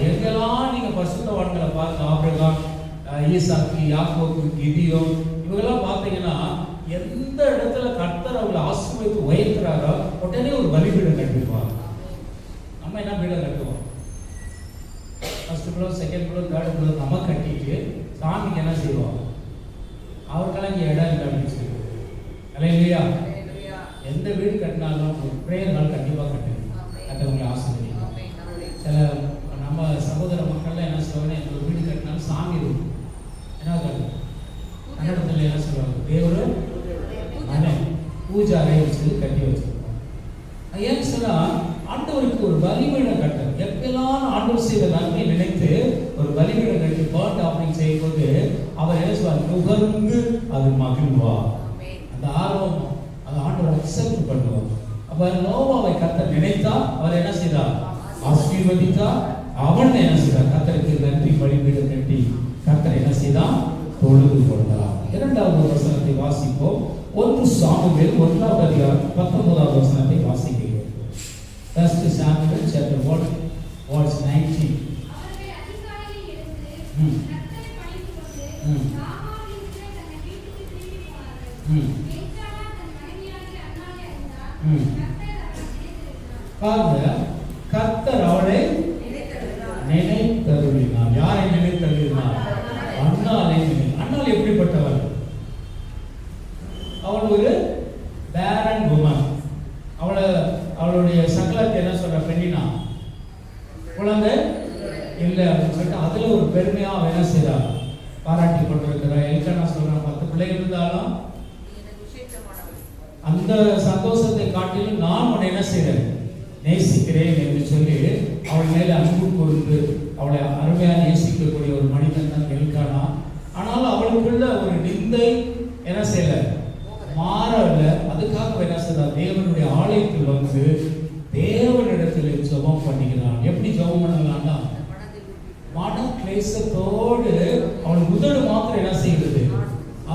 எங்கெல்லாம் நீங்க பரிசுத்தவான்களை பார்த்து ஆபிரகாம், ஈசாக்கு, யாக்கோபு, கிதியோன் இவங்கெல்லாம் பார்த்தீங்கன்னா எந்த இடத்துல கர்த்தர் அவங்களை ஆசீர்வதித்து உயர்த்துறாரோ உடனே ஒரு பலிபீடம் கட்டிடுவாங்க. நம்ம என்ன பீடம் கட்டுவோம், first floor, second floor, third floor நம்ம கட்டிட்டு சாமிக்கு என்ன செய்வோம், அவருக்கெல்லாம் இங்கே இடம் இல்லை அப்படின்னு சொல்லுவோம். அல்லேலூயா. எந்த வீடு கட்டினாலும் ஒரு ப்ரேயர் நாள் கண்டிப்பாக கட்டணும். கட்டவங்களை ஆசீர்வதிக்கும். சில நம்ம சகோதர மக்கள்லாம் என்ன சொல்லுவாங்கன்னா, எந்த ஒரு வீடு கட்டினாலும் சாமி இருக்கும். என்ன கன்னடத்தில் என்ன சொல்லுவாங்க, தேவரு மனை பூஜை அறையை வச்சு கட்டி வச்சிருக்கோம். ஏன்னு சொன்னா ஆண்டவருக்கு ஒரு பலிபீடம் கட்டணும். எப்பெல்லாம் ஆண்டவர் செய்த நன்மை நினைத்து ஒரு பலிபீடம் கட்டி பர்ன்ட் ஆஃபரிங் செய்யும் போது அவர் என்ன சொல்வார், நுகர்ந்து அது மகிழ்வார். அந்த ஆர்வம் அது ஆண்டவர் அக்செப்ட் பண்ணுவார். அப்ப நோவாவை கர்த்தர் நினைத்தா அவர் என்ன செய்தார், ஆசீர்வதித்தார். அவன் என்ன செய்தார், கர்த்தருக்கு நன்றி பலிபீடம் கட்டி கர்த்தர் என்ன செய்தான், தொழுது கொண்டார். இரண்டாவது வசனத்தை வாசிப்போம். 1 சாமுவேல் 1ஆம் அதிகாரம் 19ஆவது வசனத்தை வாசிக்கிறோம். 1 Samuel chapter 1 verse 19. அவர்கள் அதிகாலையில் எழுந்து கர்த்தரை பணிந்துகொண்டு ராமாவிலிருந்து தன்னை வீட்டுக்கு திரும்பி போனார்கள். எல்கானா தன் மனைவியாகிய அன்னாளை அறிந்தார். கர்த்தர் அவளை நினைத்திருந்தார். பாருங்க, கர்த்தர் அவளை நினைத்தருளினார். யாரை நினைத்தருளினார், அன்னாளை. அன்னாள் எப்படிப்பட்டவள், அவள் ஒரு பேரன் வுமன். அவளுடைய சகலத்தை என்ன சொல்ற, பெண்ணினா குழந்தை இல்லை அப்படின்னு சொல்லிட்டு அதுல ஒரு பெருமையா அவன் என்ன செய்றான், பாராட்டி கொண்டிருக்கிறான். எல்கானா சொல்றான், 10 பிள்ளைகள் இருந்தாலும் அந்த சந்தோஷத்தை காட்டிலும் நான் உன்னை என்ன செய்றேன், நேசிக்கிறேன் என்று சொல்லி அவள் மேல அன்பு கூர்ந்து அவளை அருமையாக நேசிக்கக்கூடிய ஒரு மனிதன் தான் எல்கானா. ஆனால் அவளுக்குள்ள ஒரு நிந்தை என்ன செய்யல, மாறல. அதுக்காக என்ன செய்யறா, தேவனுடைய ஆலயத்தில் வந்து தேவனிடத்தில் ஜெபம் பண்ணுகிறான். எப்படி ஜெபம் பண்ணலாம்னா, மன கிளேசத்தோடு அவள் உதடு மாத்திரம் என்ன செய்கிறது,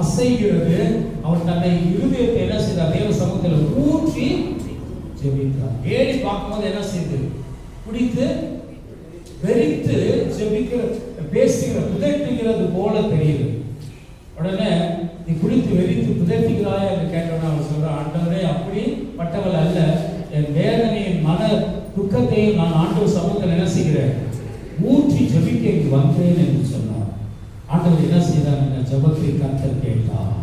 அசைகிறது. அவள் தன்னை இருதயத்தை என்ன செய்தார், தேவ சமூகத்தில் ஊற்றி ஜெபித்தார். ஏறி பார்க்கும்போது என்ன செய்து, குடித்து வெறித்து ஜெபிக்கிற, பேசுகிற, புதைத்துகிறது போல தெரியுது. உடனே நீ குடித்து வெறித்து புதைத்துகிறாயா என்று கேட்டவன அவள் சொல்ற, ஆண்டவரே அப்படி பட்டவள் அல்ல, என் வேதனையின் மன துக்கத்தையும் நான் ஆண்டவர் சமூகத்தில் என்ன செய்கிறேன், ஊற்றி ஜெபிக்க இங்கு வந்தேன் என்று சொன்னார். ஆண்டவர் என்ன செய்தார், இந்த ஜெபத்தை கர்த்தர் கேட்டார்.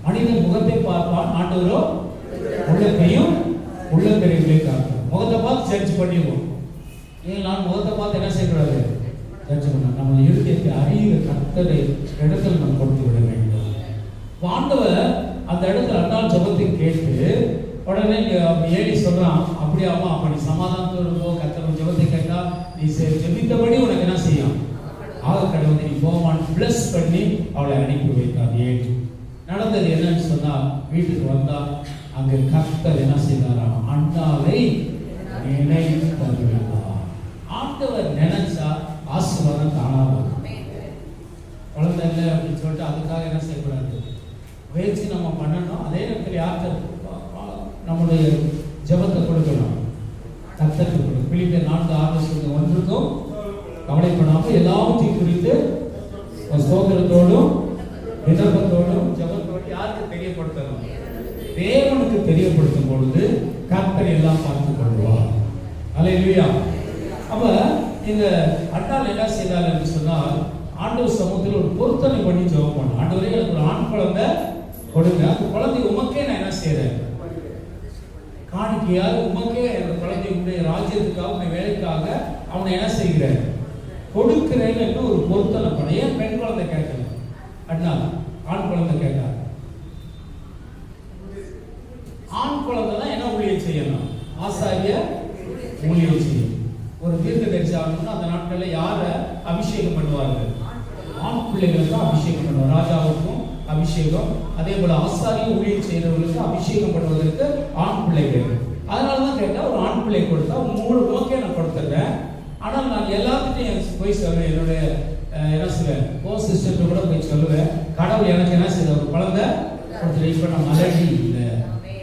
மனிதன் முகத்தை பார்ப்பான், ஆண்டவரோ உள்ளத்தையும் உள்ளத்தெரிவுகளை காப்பார். முகத்தை பார்த்து ஜட்ஜ் பண்ணிடுவோம். நான் முகத்தை பார்த்து என்ன செய்யக்கூடாது, ஜட்ஜ் பண்ண. நம்ம இருதயத்தை அறிகிற கர்த்தரை இடத்துல நம்ம கொடுத்து விட வேண்டும். ஆண்டவர் அந்த இடத்துல அன்னாள் ஜெபத்தை கேட்டு உடனே ஏலி சொல்றான், அப்படியாமா, அப்ப நீ சமாதானத்தோடு போ, கர்த்தர் ஜெபத்தை கேட்டா நீ ஜெபித்தபடி உனக்கு என்ன செய்யும், ஆக கடவுள் நீ போவான் பிளஸ் பண்ணி அவளை அனுப்பி வைத்தார். ஏலி நடந்தது என்னன்னு சொன்னா, வீட்டுக்கு வந்தா அங்க கர்த்தர் என்ன செய்தாராம், அன்னாளை நினைத்தருளினார். ஆண்டவர் நினைச்சா ஆசீர்வாதம் தானாகும். குழந்தை இல்லை அப்படின்னு சொல்லிட்டு அதுக்காக என்ன செய்யக்கூடாது, முயற்சி நம்ம பண்ணணும். அதே நேரத்தில் யார்கிட்ட நம்முடைய ஜெபத்தை கொடுக்கணும், கர்த்தருக்கு கொடுக்கணும். பிலிப்பியர் 4:6 ஒன்றுக்கும் கவலைப்படாமல் எல்லாவற்றையும் குறித்து ஸ்தோத்திரத்தோடும் விண்ணப்பத்தோடும் ஜெபத்தோடு யாருக்கு தெரியப்படுத்தணும், தேவனுக்கு தெரியப்படுத்தும் பொழுது கர்த்தர் எல்லாம் பார்த்துக் கொள்வார். அல்லேலூயா. அப்ப இந்த அன்னாள் என்ன செய்தார் என்று சொன்னால், ஆண்டவர் சமூகத்தில் ஒரு பொருத்தனை பண்ணி ஜெபம் பண்ண, ஆண்டவரே எனக்கு ஒரு ஆண் குழந்தை கொடுங்க, அந்த குழந்தை உமக்கே நான் என்ன செய்யறேன், காணிக்கையால் உமக்கே அந்த குழந்தையுடைய ராஜ்யத்துக்காக உன்னை வேலைக்காக அவனை என்ன செய்கிறேன், கொடுக்கிறேன் என்று ஒரு பொருத்தனை பண்ண. ஏன் பெண் குழந்தை கேட்கல, அண்ணா ஆண் குழந்தை கேட்டார். ஆண் குழந்தை தான் என்ன ஆசாரிய ஊழியம் செய்யும். ஒரு தீர்க்கதரிசி ஆகணும்னா அந்த நாட்களில் யாரை அபிஷேகம் பண்ணுவார்கள்? ஆண் பிள்ளைகளுக்கு அபிஷேகம் பண்ணுவார். ராஜாவுக்கும் அபிஷேகம், அதே போல ஆசாரிய ஊழியம் செய்கிறவர்களுக்கு அபிஷேகம் பண்ணுவதற்கு ஆண் பிள்ளைகள். அதனாலதான் கேட்டா ஒரு ஆண் பிள்ளை கொடுத்தா 3 ஓகே நான் கொடுத்துட்றேன். ஆனால் நான் எல்லாத்துட்டையும் போய் சொல்லுவேன், என்னுடைய என்ன சொல்லுவேன், சிஸ்டர்கிட்ட கூட போய் சொல்லுவேன், கடவுள் எனக்கு என்ன செய்த ஒரு குழந்தை கொடுத்துரு. இப்ப நான் மலடி இல்லை,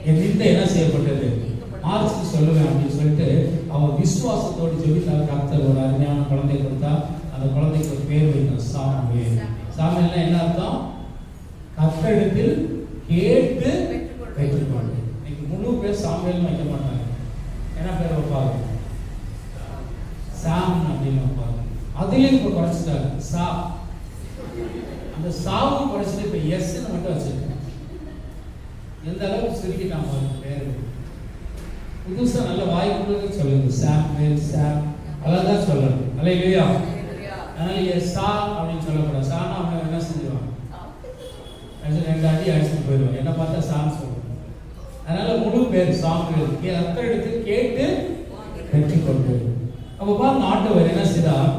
என் நிந்தை என்ன செய்யப்பட்டது மார்ச்சுக்கு சொல்லுவேன் அப்படின்னு சொல்லிட்டு அவன் விசுவாசத்தோடு ஜெபித்தால் கர்த்தர் ஒரு அருமையான குழந்தை கொடுத்தா. அந்த குழந்தைக்கு ஒரு பேர் வைக்கணும், சாமுவேல். சாமுவேல்னா என்ன அர்த்தம்? கர்த்தரிடத்தில் கேட்டு பெற்றுக்கொண்டு. இன்னைக்கு முழு பேர் சாமுவேல் வைக்க மாட்டாங்க. என்ன பேர் வைப்பாங்க? சாம் அப்படின்னு வைப்பாங்க. அதுலயும் இப்ப குறைச்சிட்டாங்க, சா. அந்த சாவும் குறைச்சிட்டு இப்ப எஸ்ன்னு மட்டும் வச்சிருக்கேன். எந்த அளவுக்கு சுருக்கிட்டான் பாருங்க பேரு. புதுசா நல்ல வாய்ப்புகள் சொல்லுங்க, சாமுவேல், சாம், அதான் சொல்லணும். அல்லேலூயா. அதனால சா அப்படின்னு சொல்லக்கூடாது. சானா அவன் என்ன செஞ்சுவான், 2 அடி அடிச்சுட்டு போயிடுவான். என்ன பார்த்தா சாம் சொல்லுவான். அதனால முழு பேர் சாமுவேல், கர்த்தரிடத்து கேட்டு பெற்றுக்கொண்டு. அப்ப பாருங்க, ஆண்டவர் என்ன செய்தார்?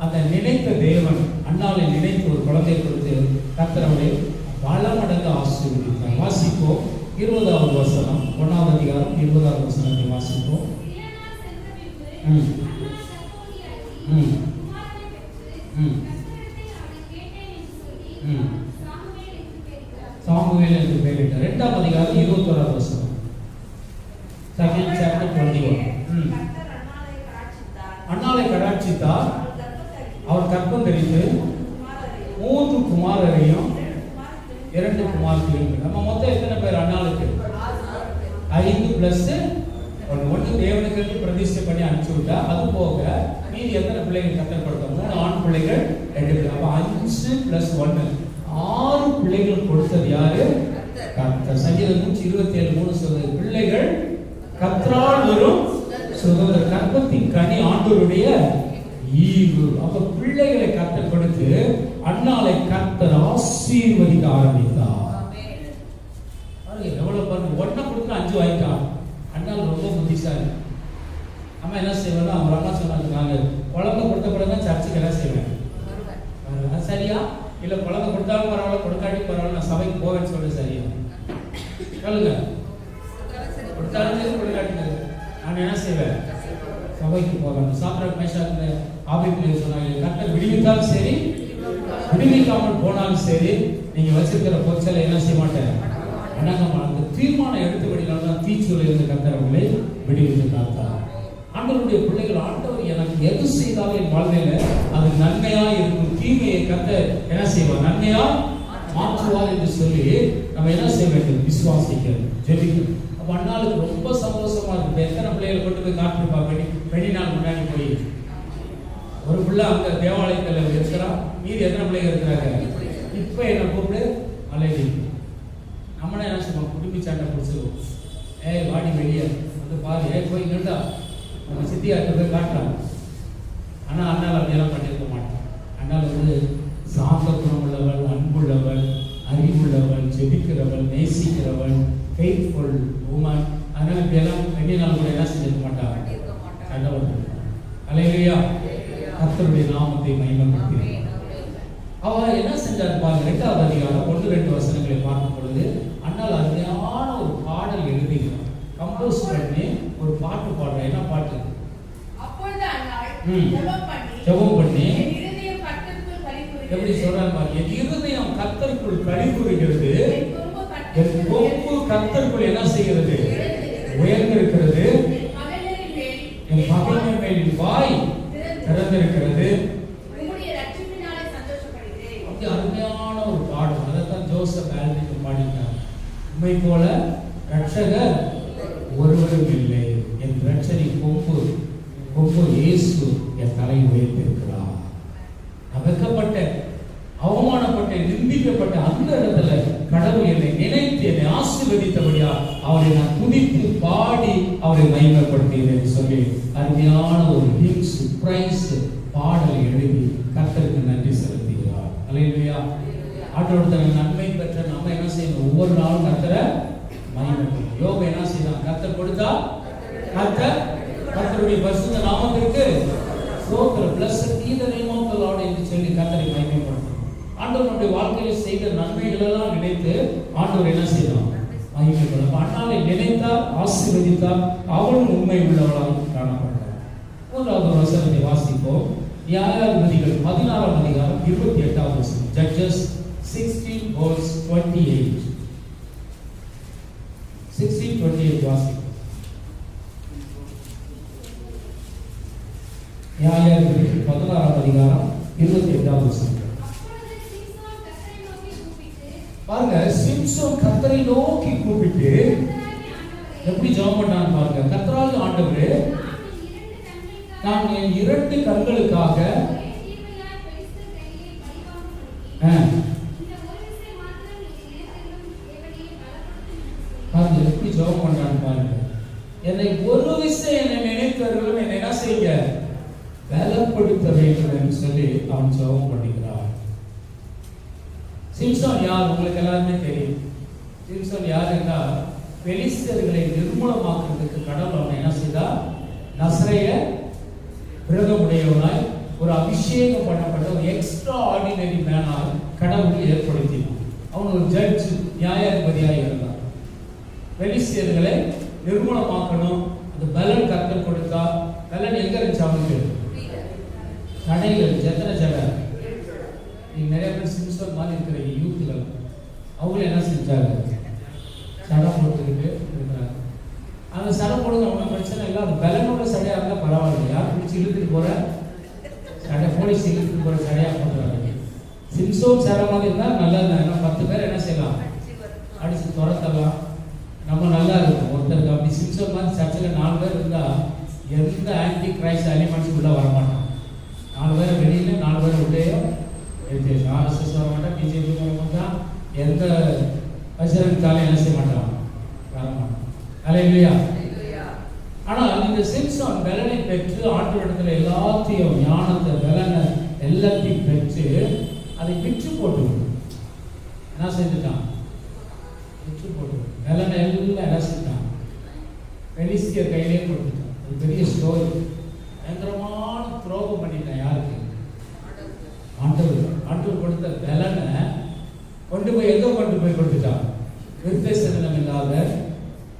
அந்த நினைத்த தேவன் அண்ணாலை நினைத்து ஒரு குழந்தையை கொடுத்து கர்த்தரை பல மடங்கு ஆசீர்வதித்தார். வாசிப்போம் 20வது வசனம், 1வது அதிகாரம் 20வது வசனத்தை வாசிப்போம். சாமுவேல் என்று பெயரிட்டார். 2வது அதிகாரம் 21வது வசனம். Second chapter 21. அண்ணாலை கடாட்சித்தார், அவர் கற்பம் தரித்து 3 குமாரரையும் 2 குமாரர்களையும். நம்ம மொத்தம் எத்தனை பேர் அண்ணாளுக்கு? 5 பிளஸ் 1 தேவனுக்கு பிரதிஷ்டை பண்ணி அனுப்பிச்சு விட்டா. அது போக மீதி எத்தனை பிள்ளைகள் கர்த்தர் கொடுத்தார்? 3 ஆண் பிள்ளைகள், 2 பிள்ளைகள். அப்ப 5 பிளஸ் 1 6 பிள்ளைகள் கொடுத்தது யாரு? கர்த்தர். சங்கீதம் 127:3 சொல்றது, பிள்ளைகள் கர்த்தரால் வரும் சுதந்திரம், கர்ப்பத்தின் கனி ஆண்டவருடைய ஈவு. அப்ப பிள்ளைகளை கர்த்தர் கொடுத்து அண்ணாலை கர்த்தர் ஆசீர்வதிக்க ஆரம்பித்தார். எவ்வளவு பாருங்க, 1 கொடுத்து 5 வாங்கிட்டான். அண்ணால் ரொம்ப புத்திசாலி. அம்மா என்ன செய்வேன்னா, அவங்க அம்மா சொன்னாங்க, குழந்தை கொடுத்த பிறகு சர்ச்சுக்கு என்ன செய்வேன். சரியா? இல்ல குழந்தை கொடுத்தாலும் பரவாயில்ல, கொடுக்காட்டி பரவாயில்ல, நான் சபைக்கு போவேன்னு சொல்லி சரியா? சொல்லுங்க. கொடுத்தாலும் சரி, கொடுக்காட்டி நான் என்ன செய்வேன், சபைக்கு போவேன். சாப்பிட்ற மேஷாக்கு ஆபிக்குரிய சொன்னாங்க, கர்த்தர் விடுவித்தாலும் சரி, விடுவிக்காமல் போனாலும் சரி, நீங்க வச்சிருக்கிற பொருட்களை என்ன செய்ய மாட்டேன், அடங்கமான தீர்மானம் எடுத்தபடினால்தான் தீச்சூரில் இருந்து கர்த்தர் அவர்களை விடுவித்து காத்தார். ஆண்டவருடைய பிள்ளைகள், ஆண்டவர் எனக்கு எது செய்தாலும் என் வாழ்க்கையில அது நன்மையா இருக்கும், தீமையை கர்த்தர் என்ன செய்வார், நன்மையா மாற்றுவார் என்று சொல்லி நம்ம என்ன செய்ய வேண்டும், விசுவாசிக்கணும், ஜெபிக்கணும். அப்ப அண்ணாளுக்கு ரொம்ப சந்தோஷமா இருக்கு. எத்தனை பிள்ளைகளை கொண்டு போய் காட்டிருப்பா, வெடி நாள் முன்னாடி போய் ஒரு பிள்ளை அங்க தேவாலயத்துல இருக்கிறா, மீதி எத்தனை பிள்ளைங்க இருக்கிறாங்க. இப்ப என்ன கூப்பிடு மலைடி, நம்மளே என்ன சொல்லுவோம், குடும்பி சண்டை பிடிச்சிருவோம். ஏய் வாடி வெளியே வந்து பாரு, ஏய் போய் நின்றா, நம்ம சித்தியாட்ட போய் காட்டுறான். ஆனா அண்ணால் அப்படியெல்லாம் பண்ணியிருக்க மாட்டான். அண்ணால் வந்து சாந்த குணமுள்ளவள், அன்புள்ளவள், அறிவுள்ளவள், ஜெபிக்கிறவள், நேசிக்கிறவள், ஃபெய்த்ஃபுல் உமன். அதனால இப்படியெல்லாம் வெள்ளி நாள் கூட என்ன செஞ்சிருக்க மாட்டாங்க, சண்டை வந்து. அல்லேலூயா. கர்த்தருடைய நாமத்தை மகிமைப்படுத்தி அவ என்ன செஞ்சார் பாருங்க. 2வது அதிகாரம் 1-2 வசனங்களை பார்க்கும் பொழுது அண்ணால் அருமையான ஒரு பாடல் எழுதுகிறார், கம்போஸ் பண்ணி ஒரு பாட்டு பாடுற. என்ன பாட்டு? ஜெபம் பண்ணி எப்படி சொல்றாங்க பாருங்க, என் இருதயம் கர்த்தருக்குள் களிகூறுகிறது, என் கொம்பு கர்த்தருக்குள் என்ன செய்கிறது, உயர்ந்திருக்கிறது, என் பகைஞர் மேல் வாய் திறந்திருக்கிறது. அருமையான ஒரு பாடல். அதைத்தான் ஜோசப் ஆல்வின் பாடினார். உண்மை போல ரட்சகர் ஒருவரும் இல்லை, என் ரட்சகரின் கொம்பு இயேசு என் தலை உயர்த்திருக்கிறார். நான் வெட்கப்பட்ட, அவமானப்பட்ட, நிந்திக்கப்பட்ட அந்த இடத்துல கடவுள் என்னை நினைத்து என்னை ஆசீர்வதித்தபடியா அவரை நான் துதித்து பாடி அவரை மகிமைப்படுத்தினேன் சொல்லி அருமையான ஒரு ஹிம்ஸ் பிரைஸ் பாடலை எழுதி கர்த்தருக்கு நன்றி செலுத்துகிறார். அல்லேலூயா. ஆண்டவருடைய நன்மை பெற்ற நம்ம என்ன செய்யணும், ஒவ்வொரு நாளும் கர்த்தரை மகிமைப்படுத்தணும். யோபு என்ன செய்தான், கர்த்தர் கொடுத்தா கர்த்தருடைய பரிசுத்த நாமத்திற்கு ஸ்தோத்திரம். Blessed be the name of the Lord என்று சொல்லி கர்த்தரை மகிமைப்படுத்தும். ஆண்டவர் நம்முடைய வாழ்க்கையில் செய்த நன்மைகள் எல்லாம் நினைத்து ஆண்டவர் என்ன செய்யலாம்? மகிமைப்படும். அண்ணாவை நினைத்தார், ஆசீர்வதித்தார், அவளும் உண்மை உள்ளவளாக காணப்பட்டார். மூன்றாவது வசனத்தை வாசிப்போம். நியாயாதிபதிகள் 16ஆம் அதிகாரம் 28ஆம் வசனம். Judges 16:28. 16:28 வாசிப்போம். நியாயாதிபதிகள் 16ஆம் அதிகாரம் 28ஆம் வசனம். பாருங்க, சிம்சோன் கர்த்தரை நோக்கி கூப்பிட்டு எப்படி ஜெபம் பண்ணான்னு பாருங்க. கர்த்தராகிய ஆண்டவரே, நான் என் 2 கண்களுக்காக பாருங்க எப்படி ஜெபம் பண்றான்னு பாருங்க. என்னை ஒரு விஷயம் என்னை நினைத்தவர்களும் என்னை என்ன செய்ய பலப்படுத்த வேண்டும் என்று சொல்லி அவன் ஜெபம் பண்ணுகிறான். சிம்சோன் யார்? உங்களுக்கு எல்லாருமே தெரியும். சிம்சோன் யார் என்றால், பெலிஸ்தர்களை நிர்மூலமாக்குறதுக்கு கடவுள் அவனை என்ன செய்தார்? நசரேய பிரதமுடையவனாய், ஒரு அபிஷேகம் பண்ணப்பட்ட ஒரு எக்ஸ்ட்ரா ஆர்டினரி மேனாய் கடவுள் ஏற்படுத்தினான். அவன் ஒரு ஜட்ஜ், நியாயாதிபதியாக இருந்தான். பெலிஸ்தர்களை நிர்மூலமாக்கணும். அந்த பலன் கர்த்தர் கொடுத்தார். பலன் எங்க இருந்துச்சு? அவனுக்கு கடைகள். எத்தனை ஜடை? நீங்க நிறைய பேர் சிம்சோன் மாதிரி இருக்கிற யூத்துகள், அவங்கள என்ன செஞ்சாங்க? சடை போட்டுக்கிட்டு இருக்கிறாங்க. அந்த சடை போடுறது ஒன்றும் பிரச்சனை இல்லை. அது பலனோட சடையா இருந்தால் பரவாயில்ல. யார் பிடிச்சி இழுத்துட்டு போற சடை, போலீஸ் இழுத்துட்டு போற சடையா போட்டுறாங்க. சிம்சோன் சடை மாதிரி இருந்தால் நல்லா இருந்தாங்க. 10 பேர் என்ன செய்யலாம்? அடிச்சு துரத்தலாம். நம்ம நல்லா இருக்கும். ஒருத்தருக்கு அப்படி சிம்சோன் மாதிரி சர்ச்சில் 4 பேர் இருந்தால் எந்த ஆன்டி கிரைஸ்ட் எலிமெண்ட்ஸ் உள்ள வரமாட்டான். 4 பேரை வெளியில, 4 பேர் உள்ளேயோ. RSS வர மாட்டான், பிஜேபி வர மாட்டான், எந்த பஜரங்காலும் என்ன செய்ய மாட்டான், வரமாட்டான். அல்லேலூயா. ஆனால் இந்த சிம்சோன் பலனை பெற்று ஆண்டவரிடத்துல எல்லாத்தையும், ஞானத்தை, பலனை எல்லாத்தையும் பெற்று அதை விற்று போட்டு என்ன செஞ்சுட்டான்? விற்று போட்டு பலனை எல்லாம் என்ன செஞ்சான்? பெலிஸ்தியர் கையிலே கொடுத்துட்டான். அது பெரிய ஸ்டோரி. பயங்கரமான துரோகம் பண்ணிட்டான். யாருக்கு? ஆண்டவர் கொடுத்த பலனை கொண்டு போய் எங்க கொண்டு போய் கொடுத்துட்டான்? விருத்தசனம் இல்லாத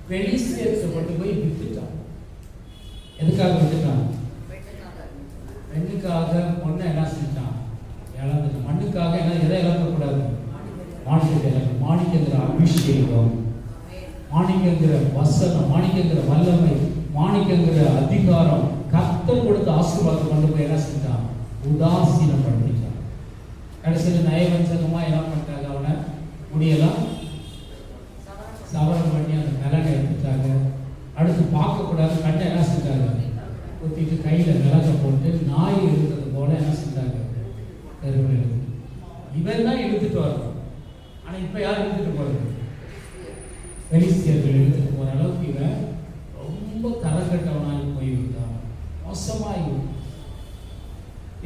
பெலிஸ்தியர்களை கொண்டு போய் வித்துட்டான். எதுக்காக வித்துட்டான்? பெண்ணுக்காக பொண்ணை என்ன செஞ்சான்? இழந்துட்டான். மண்ணுக்காக என்ன, எதை இழக்கக்கூடாது? மாணிக்கத்தை இழக்க. மாணிக்கங்கிற அபிஷேகம், மாணிக்கங்கிற வசனம், மாணிக்கங்கிற வல்லமை, மாணிக்கங்கிற அதிகாரம், கர்த்தர் கொடுத்த ஆசீர்வாதத்தை கொண்டு போய் என்ன செஞ்சான்? உதாசீனம் பண்ணிட்டான். கடைசியில் நயவஞ்சகமா என்ன பண்ணிட்டாங்க? அவனை முடியெல்லாம் சவரம் பண்ணி அந்த மிளகை எடுத்துட்டாங்க. அடுத்து பார்க்கக்கூடாது கண்ணை என்ன செஞ்சாங்க? குத்திட்டு கையில் மிளகை போட்டு நாய் இருந்தது போல என்ன செஞ்சாங்க? தெருவில் இருந்து. இவன் தான் இழுத்துட்டு வரணும். ஆனால் இப்போ யார் இழுத்துட்டு போறது? பெலிஸ்தியர்கள் இழுத்துட்டு போகிற அளவுக்கு இவன் ரொம்ப தரக்கட்டவனாகி போய்விட்டான். மோசமாகி.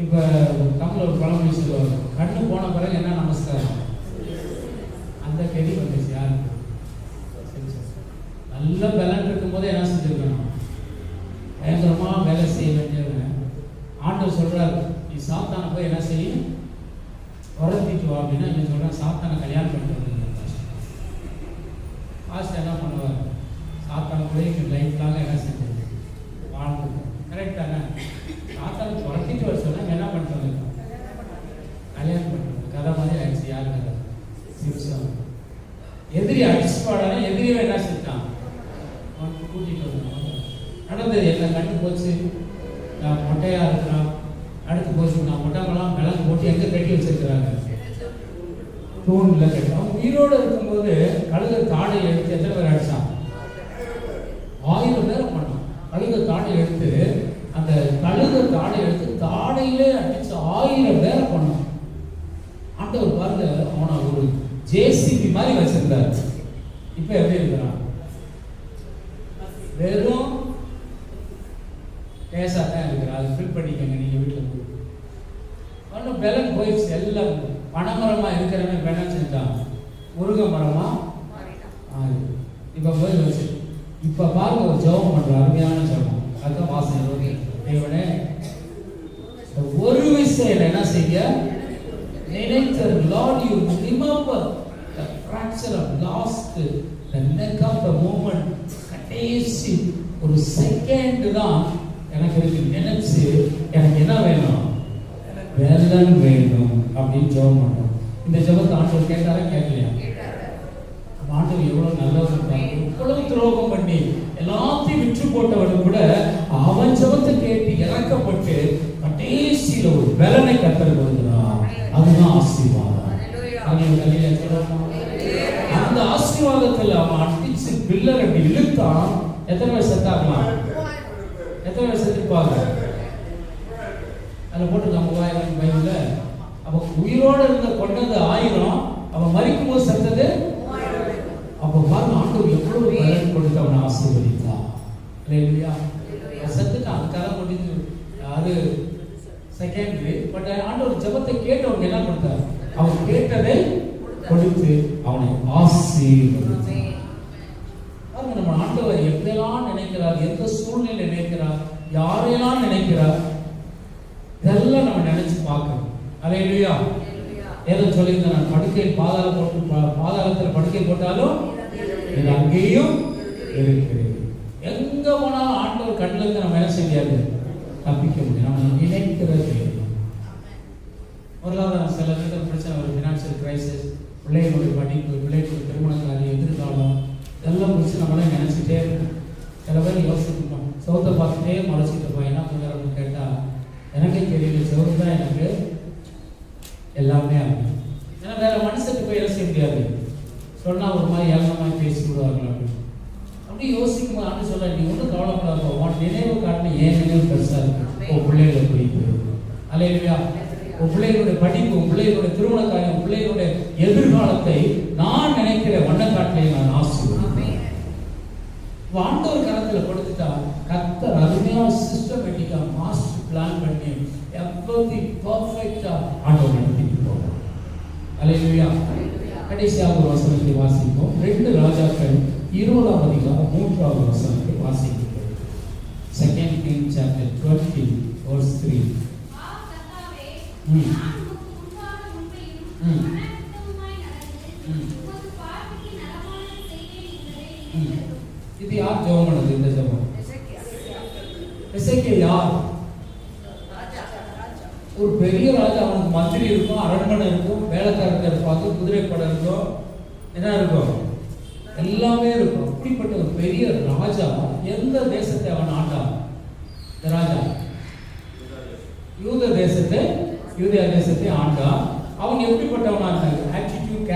இப்போ தமிழ் ஒரு பழமொழி சொல்லுவாங்க, கண்ணு போன பிறகு என்ன நமஸ்காரம்? அந்த கெதி வந்துச்சு. யாருக்கு? நல்ல பலன் இருக்கும் போது என்ன செஞ்சிருக்கணும்? பயங்கரமா வேலை செய்ய வேண்டியவன். ஆண்டவர் சொல்றாரு, நீ சாத்தானை போய் என்ன செய்யும்? உரத்திட்டு வா அப்படின்னா என்ன சொல்றேன்? சாத்தானை கல்யாணம் பண்ணிட்டு வந்து பாஸ்ட் என்ன பண்ணுவார்? சாத்தான கூட எங்கள் லைஃப்லாங்க என்ன செஞ்சது? வாழ்ந்து. கரெக்டாங்க. சாத்தானை உரத்திட்டு வர சொன்னாங்க. என்ன பண்ணுறது? கல்யாணம் பண்ணுறது. கதை மாதிரி ஆயிடுச்சு. யார் கதை? சிம்சோன். எதிரி அடிச்சு பாடானா எதிரியே என்ன செஞ்சான்? கூட்டிட்டு வந்தான். நடந்தது என்ன? கண்டு போச்சு. நான் மொட்டையா இருக்கிறான். அடுத்து போச்சு. நான் மொட்டைங்களாம் விளக்கு போட்டு எங்க கட்டி வச்சிருக்கிறாங்க? தூண்ல கட்டி. அவன் உயிரோடு இருக்கும்போது கழுத தாடையை எடுத்து எத்தனை பேர் அடிச்சான்? 1000 பேர் பண்ணான். கழுத தாடை எடுத்து, அந்த கழுத தாடை எடுத்து தாடையிலே அடிச்சு 1000 பேரை பண்ணான். ஆண்டவர் பாருங்க, அவனை ஒரு ஜேசிபி மாதிரி வச்சிருந்தார். இப்ப எப்படி இருக்கிறான்? வெறும் பேசா தான் இருக்கிறான். அது ஃபில் பண்ணிக்கங்க நீங்க வீட்டில் போய். ஒன்றும் பலன் போயிடுச்சு. எல்லாம் பனைமரமா இருக்கிறவன் பலன் செஞ்சான். முருங்கை மரமா இப்ப போய் வச்சு. இப்ப பாருங்க, ஒரு ஜெபம் பண்ற அருமையான செய்ய நினைத்தது. Lord, you remember the fracture of lost the neck of the moment. கடைசி ஒரு செகண்ட் தான் எனக்கு இருக்கு, நினைச்சு எனக்கு என்ன வேணும், வேலன் வேணும் அப்படின்னு ஜெபம் பண்ணோம். இந்த ஜெபத்தை ஆண்டவர் கேட்டாரா கேட்கலையா? ஆண்டவர் எவ்வளவு நல்லவர் இருப்பாங்க. இவ்வளவு துரோகம் பண்ணி எல்லாத்தையும் விற்று போட்டவனும் கூட அவன் ஜெபத்தை கேட்டு இறக்கப்பட்டு கடைசியில ஒரு பலனை கத்தர் கொடுக்கிறான். அதுதான் ஆசீர்வாதம். அந்த ஆசீர்வாதத்துல அவன் அடிச்சு பில்லர் அப்படி இழுத்தான். எத்தனை பேர் செத்தாங்களாம்? எத்தனை பேர் செத்துப்பாங்க? அதில் போட்டுருக்கான் 3000 பைபிள்ல. அவன் உயிரோடு இருந்த கொண்டது 1000, அவன் மரிக்கும் போது செத்தது. அப்போ பாருங்க ஆண்டவர் எவ்வளவு பலன் கொடுத்து அவனை ஆசீர்வதித்தான். இல்லையா? செத்துட்டான், அந்த கதை முடிஞ்சு. அது செகண்டரி. பட் ஆண்டவர் ஜெபத்தை கேட்டவங்க என்ன கொடுத்தார்? அவன் கேட்டதை கொடுத்து அவனை ஆசீர்வதித்தார். நம்ம ஆண்டவர் எப்படியெல்லாம் நினைக்கிறார், எந்த சூழ்நிலை நினைக்கிறார், யாரையெல்லாம் நினைக்கிறார், இதெல்லாம் நம்ம நினைச்சு பார்க்கணும். அல்லேலூயா. ஏதோ சொல்லியிருந்தேன் நான், படுக்கையில் பாதாளத்தில் படுக்கை போட்டாலும் இது அங்கேயும் இருக்கிறது. எங்க போனாலும் ஆண்டவர் கண்ணில் இருந்து நம்ம என்ன செய்யாது, தப்பிக்க முடியும். நம்ம நினைக்கிறது. பொருளாதாரம் சில நேரத்தில் பிரச்சனை வரும், ஃபினான்ஷியல் கிரைசிஸ், பிள்ளைகளுடைய படிப்பு, பிள்ளைகளுடைய திருமண காரியம், எதிர்காலம், இதெல்லாம் முடிச்சு நம்மளாம் நினைச்சிட்டே இருக்கோம். சில பேர் யோசிச்சுப்போம், சவுத்தை பார்த்துட்டே முளைச்சிட்டு இருப்போம். என்ன பண்ணுறோம்னு கேட்டால் எனக்கே தெரியல, சவுத்து தான் எனக்கு எல்லாமே ஆகும். ஏன்னா வேற மனுஷத்துக்கு போய் என்ன செய்ய முடியாது, சொன்னால் ஒரு மாதிரி ஏழனமாக பேசி விடுவார்கள் அப்படின்னு. அப்படி யோசிக்கும் போது ஆண்டு சொல்ல, நீ ஒன்றும் கவலைப்படாத, உன் நினைவு காட்டின ஏன் நினைவு பெருசாக இருக்கு. உன் பிள்ளைகளை படிப்பு, அல்லேலூயா, உன் பிள்ளைகளுடைய படிப்பு, உன் பிள்ளைகளுடைய திருமண காரியம், உன் பிள்ளைகளுடைய எதிர்காலத்தை நான் நினைக்கிற வண்ணக்காட்டிலே நான் ஆசீர்வதிப்பேன். ஆண்டவர் கரத்தில் கொடுத்துட்டா கர்த்தர் அருமையா சிஸ்டமேட்டிக்கா மாஸ்டர் பிளான் பண்ணி எவ்வளவு பர்ஃபெக்ட்டா ஆண்டவர் நடத்திட்டு போறார். அல்லேலூயா. கடைசியாக ஒரு வசனத்தை வாசிப்போம். 2 ராஜாக்கள் 20ஆம் அதிகாரம் 3ஆவது வசனத்தை வாசிக்கிறோம். 2 Kings chapter 20 verse 3. இது யார் ஜெபம் பண்ணது? இந்த ஜெபம் எசேக்கியா யார்? ஒரு பெரிய ராஜா. அவனுக்கு மந்திரி இருக்கும், அரண்மனை இருக்கும், வேலைக்காரங்க இருப்பாங்க, குதிரைப்படை இருக்கும், என்ன இருக்கும், எல்லாமே இருக்கும். அப்படிப்பட்ட ஒரு பெரிய ராஜா எந்த தேசத்தை அவன் ஆண்டான்? இந்த ராஜா யூதா தேசத்தை ஆண்டான். அவன் எப்படிப்பட்டவனா இருந்தாங்க? ஆட்டிடியூட்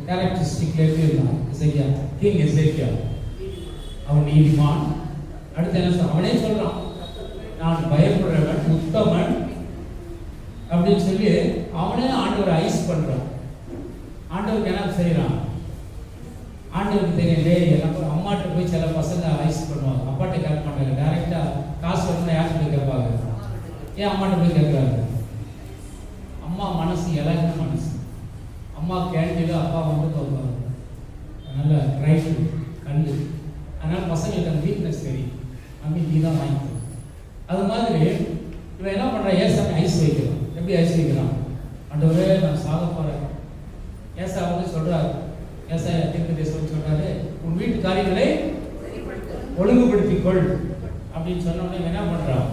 கேரக்டரிஸ்டிக்ல எப்படி இருந்தான்? எசேக்கியா, கிங் எசேக்கியா. அவன் நீதிமான். அடுத்து என்ன சொல்றான்? அவனே சொல்றான், நான் பயப்படுறவன், உத்தமன் அப்படின்னு சொல்லி அவனே ஆண்டவர் ஐஸ் பண்றான். ஆண்டவருக்கு என்ன செய்யறான்? ஆண்டவருக்கு தெரியும், எல்லாம் அம்மாட்ட போய் சில பசங்க ஐஸ் பண்ணுவாங்க, அப்பாட்ட கேட்க மாட்டாங்க. டைரக்டா காசு வரணும் யார்கிட்ட போய் கேட்பாங்க? ஏன் அம்மாட்ட போய் கேட்கறாங்க? அம்மா மனசு இலகின மனசு. அம்மா கேண்டில், அப்பா வந்து தோப்பாங்க, நல்ல ரைட்டு கல்லு. அதனால பசங்களுக்கு அந்த வீக்னஸ் தெரியும், அம்மி நீ தான் வாங்கிக்கணும். அது மாதிரி இவன் என்ன பண்ணுறான்? ஏசாமி ஐஸ் வைக்கிறான். எப்படி ஐஸ் வைக்கிறான்? ஆண்டவரே நான் சாக போகிறேன். ஏசா வந்து சொல்கிறாரு, ஏசா தீர்க்கதரிசி சொல்கிறாரு, உன் வீட்டு காரியங்களை ஒழுங்குபடுத்திக்கொள் அப்படின்னு சொன்ன உடனே என்ன பண்ணுறான்?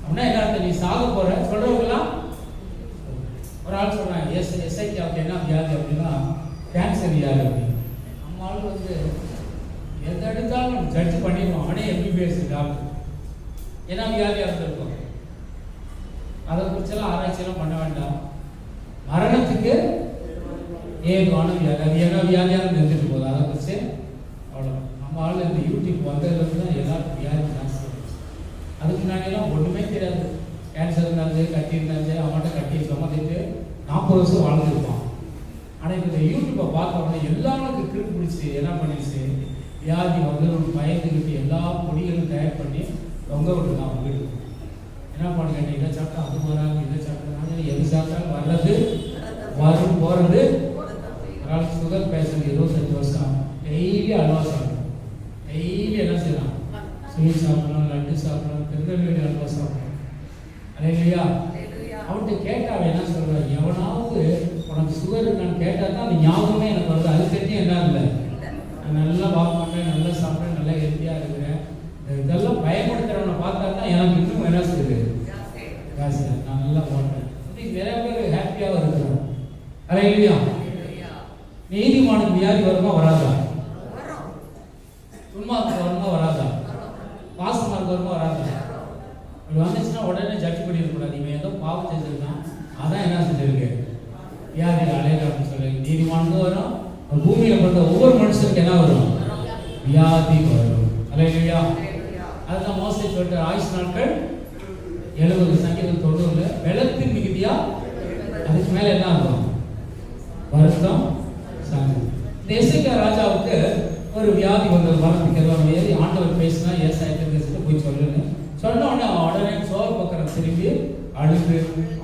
அப்படின்னா என்ன, நீ சாக போகிற சொல்கிறவங்களாம். ஒரு ஆள் சொல்கிறான், எஸ்ஐக்கு என்ன வியாதி அப்படின்னா கேன்சர் வியாதி அப்படின்னு. நம்மளால வந்து எதை எடுத்தாலும் ஜட்ஜ் பண்ணிடுவோம். அவனே எம்பிபிஎஸ் டாக்டர், என்ன வியாதியாக இருந்திருக்கும். அதை குறிச்செல்லாம் ஆராய்ச்சியெல்லாம் பண்ண வேண்டாம். மரணத்துக்கு ஏதுவான வியாதி, அது என்ன வியாதியாக நிறுத்திட்டு போகுது. அதை குறிச்சு அவ்வளோ. நம்ம ஆள் இந்த யூடியூப் வந்ததுலேருந்து தான் எல்லாருக்கும் வியாதி ஜாஸ்தி. அதுக்கு முன்னாடியெல்லாம் ஒன்றுமே தெரியாது. கேன்சர் இருந்தாலும் கட்டி இருந்தாலும் அவன்கிட்ட கட்டி சுமந்துட்டு 40 வருஷம் வாழ்ந்துருப்பான். ஆனால் இப்போ இந்த யூடியூப்பை பார்த்த உடனே எல்லாருக்கும் கிரிப் பிடிச்சி என்ன பண்ணிடுச்சு, வியாதி வந்து பயந்துக்கிட்டு எல்லா பொடிகளும் தயார் பண்ணி தொங்க விட்டுருக்கான் அவங்க வீடு. என்ன பண்ணுங்க, இதை சாப்பிட்டா அது போகிறாங்க, இதை சாப்பிட்றாங்க, எது சாப்பிட்டாலும் வர்றது வரும் போகிறது. அதனால் சுகர் பேஷண்ட் 25 வருஷம் டெய்லி அல்வா சாப்பிடணும். டெய்லி என்ன செய்யலாம்? ஸ்வீட் சாப்பிடணும், லட்டு சாப்பிடணும், திருநெல்வேலி அல்வா சாப்பிடணும். அல்லேலூயா. அவன்கிட்ட கேட்டா அவன் என்ன சொல்றான், எவனாவது உனக்கு சுகர் இருக்கான்னு கேட்டா தான் அந்த ஞாபகமே எனக்கு வருது. அது தெரிஞ்சு என்ன இல்லை, நான் நல்லா வாக் பண்ணுறேன், நல்லா சாப்பிட்றேன், நல்லா ஹெல்த்தியாக இருக்கிறேன். இதெல்லாம் பயன்படுத்துகிறவனை பார்த்தா தான் எனக்கு இன்னும் என்ன செய்யுது, காசு நான் நல்லா போட்டேன். நிறைய பேர் ஹாப்பியாக இருக்கிறோம். அதை இல்லையா, நீதிமானுக்கு வியாதி வருமா வராதா, துன்மார்க்கு வருமா வராதா, பாசமார்க்கு வருமா வராதா? அப்படி வந்துச்சுன்னா உடனே ஜட்ஜ் பண்ணிடக்கூடாது. இவன் ஏதோ பாவம் செஞ்சிருக்கான், அதான் என்ன செஞ்சிருக்கு, வியாதி அலையிறான்னு சொல்லி. நீதிமானுக்கு வரும், பூமியில பிறந்த ஒவ்வொரு மனுஷனுக்கு என்ன வரும், வியாதி வரும். அல்லேலூயா. அதுதான் மோசே சொல்லிட்டு ஆயுஷ் நாட்கள் 70, சங்கீதம் 90. வெள்ளத்தின் மிகுதியா அதுக்கு மேல என்ன ஆகும், வருத்தம் சாந்தி. இந்த எசேக்கியா ராஜாவுக்கு ஒரு வியாதி வந்தது, மரணத்துக்கு ஏறி ஆண்டவர் பேசினா ஏசாயத்தை பேசிட்டு போய் சொல்லுங்க. சொன்ன உடனே உடனே சோர் பக்கம் திரும்பி அழுது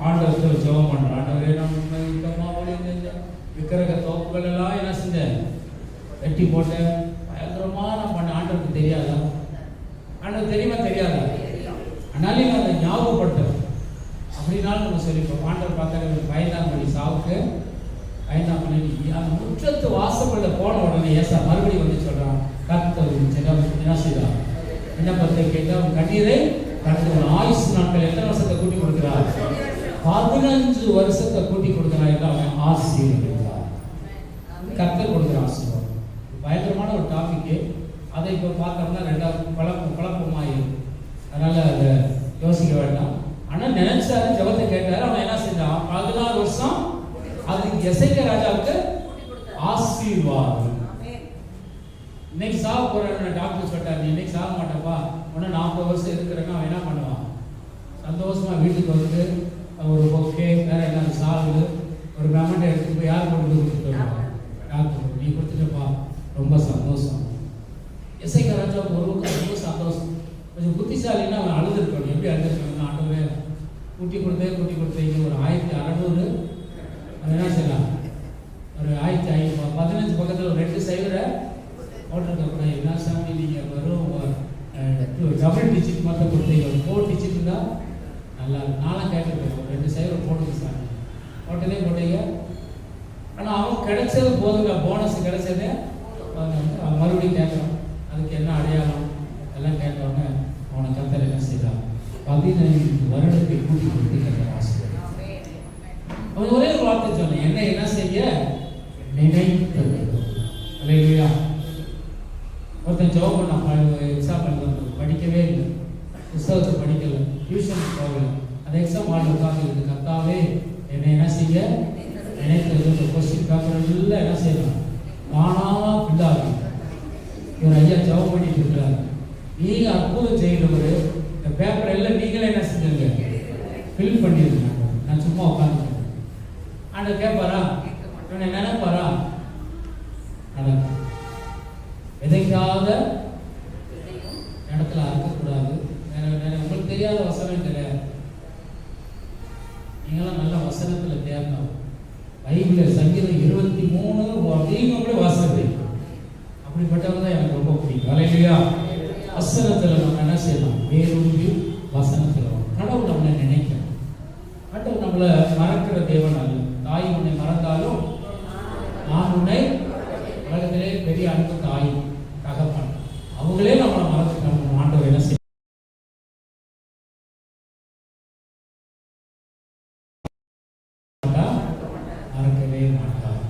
ஆண்டவர்கிட்ட ஜெபம் பண்றான். ஆண்டவரே, நம்ம விக்கிரக தோப்புகள் எல்லாம் என்ன செஞ்சேன், வெட்டி போட்டேன், பயங்கரமா நான் பண்ண. ஆண்டவருக்கு தெரியாதா, ஆண்டவர் தெரியுமா தெரியாதா, ஆனாலும் அதை ஞாபகப்படுத்துறேன் அப்படின்னாலும் நம்ம சொல்லிப்போம். ஆண்டவர் பார்த்தாரு 5ஆம் படி சாவுக்கு 5ஆம் படி அந்த முற்றத்து வாசப்பட போன உடனே ஏசா மறுபடியும் வந்து சொல்றான், கர்த்தர் என்ன செய்தான், விண்ணப்பத்தை கேட்டு அவன் கண்ணீரை கடந்த ஆயுசு நாட்கள் எத்தனை வருஷத்தை கூட்டி கொடுக்கிறார், 15 வருஷத்தை கூட்டி கொடுக்கிறார் என்று அவன் ஆசீர்வதிக்கிறார். கர்த்தர் கொடுக்கிற ஆசீர்வாதம் பயங்கரமான ஒரு டாபிக்கு. அதை இப்போ பார்த்தோம்னா ரெண்டாவது குழப்பமாயிரும். அதனால அதை யோசிக்க வேண்டாம். ஆனால் நினைச்சாரு, ஜெபத்தை கேட்டாரு, அவன் என்ன செஞ்சான், 14 வருஷம் அதுக்கு எசேக்கியா ராஜாவுக்கு ஆசீர்வாதம். இன்னைக்கு சாக போறேன்னு டாக்டர் சொல்லிட்டாரு, இன்னைக்கு சாக மாட்டேப்பா, இன்னும் 40 வருஷம் இருக்கிறேன்னா அவன் என்ன பண்ணுவான், சந்தோஷமா வீட்டுக்கு வந்து ஒரு பொக்கே வேற என்ன சாப்பிடு ஒரு மெமெண்ட் எடுத்துட்டு போய் யார் கொண்டு கொடுத்துட்டு வருவான், டாக்டர் நீ கொடுத்துட்டப்பா, ரொம்ப சந்தோஷம். எசேக்கியா ராஜாவுக்கு ரொம்ப சந்தோஷம். கொஞ்சம் புத்திசாலின்னா அவன் அழுதுருக்கணும். எப்படி அழுதுருக்கணும், ஆண்டவரே கூட்டி கொடுத்தீங்க ஒரு 1600 அது என்ன செய்யலாம், ஒரு 1515 பக்கத்தில் ஒரு 2 சைவரை போட்டிருக்க. என்ன சாமி நீங்கள் வெறும் டபுள் டிஜிட் மட்டும் கொடுத்தீங்க, ஒரு 4 டிஜிட் தான் நல்லா நானும் கேட்டிருக்கேன், ஒரு 2 சைவரை போடுங்க சாமி, போட்டீங்க. ஆனால் அவன் கிடைச்சது போதுங்க, போனஸ் கிடைச்சது. அவன் மறுபடியும் கேட்குறான், அதுக்கு என்ன அடையாளம் எல்லாம் கேட்டவொடனே அவனை கர்த்தர் என்ன செய்தான், 15 வருடத்தை கூட்டி கொடுத்து கர்த்தர் ஆசீர்வதித்தார். அவன் ஒரே ஒரு வார்த்தை சொன்னேன், என்ன செய்ய நினைத்தது. அல்லேலூயா. ஒருத்தன் ஜெபம் பண்ணான், எக்ஸாம் எழுத படிக்கவே இல்லை, புத்தகத்தை படிக்கல, டியூஷன் போகல, அந்த எக்ஸாம் ஹாலில் உட்கார்ந்து கர்த்தாவே என்னை என்ன செய்ய நினைத்தது. கொஸ்டின் பேப்பர் எல்லாம் என்ன செய்யலாம், நானாக பிள்ளாங்க. இவர் ஐயா ஜெபம் பண்ணிட்டு இருக்கிறார், நீங்க அற்புதம் செய்கிறவர், இந்த பேப்பர் எல்லாம் நீங்களே என்ன செஞ்சுங்க ஃபில் பண்ணிருக்காங்க, நான் சும்மா உட்காந்துருக்கேன். ஆண்ட கேட்பாரா, இவனை நினைப்பாரா, நடக்கும். விதைக்காத இடத்துல அறுக்கக்கூடாது. உங்களுக்கு தெரியாத வசனம் கிடையாது, நீங்களாம் நல்ல வசனத்துல தேர்ந்தோம். பைபிள் சங்கீதம் 23 அதிகம் கூட வாசனை, அப்படிப்பட்டவங்க தான் எனக்கு ரொம்ப பிடிக்கும். அல்லேலூயா. வசனத்துல நம்ம என்ன செய்யலாம், வேரூன்றி வசனத்துல கடவுள் நம்மளை நினைக்கணும். கடவுள் நம்மளை மறக்கிற தேவன் அல்ல. தாய் உன்னை மறந்தாலும் நான் உன்னை, உலகத்திலே பெரிய அன்பு தாய் தகப்பன், அவங்களே நம்மளை மறந்துட்டாங்க. ஆண்டவர் என்ன செய்ய மறக்கவே மாட்டார்.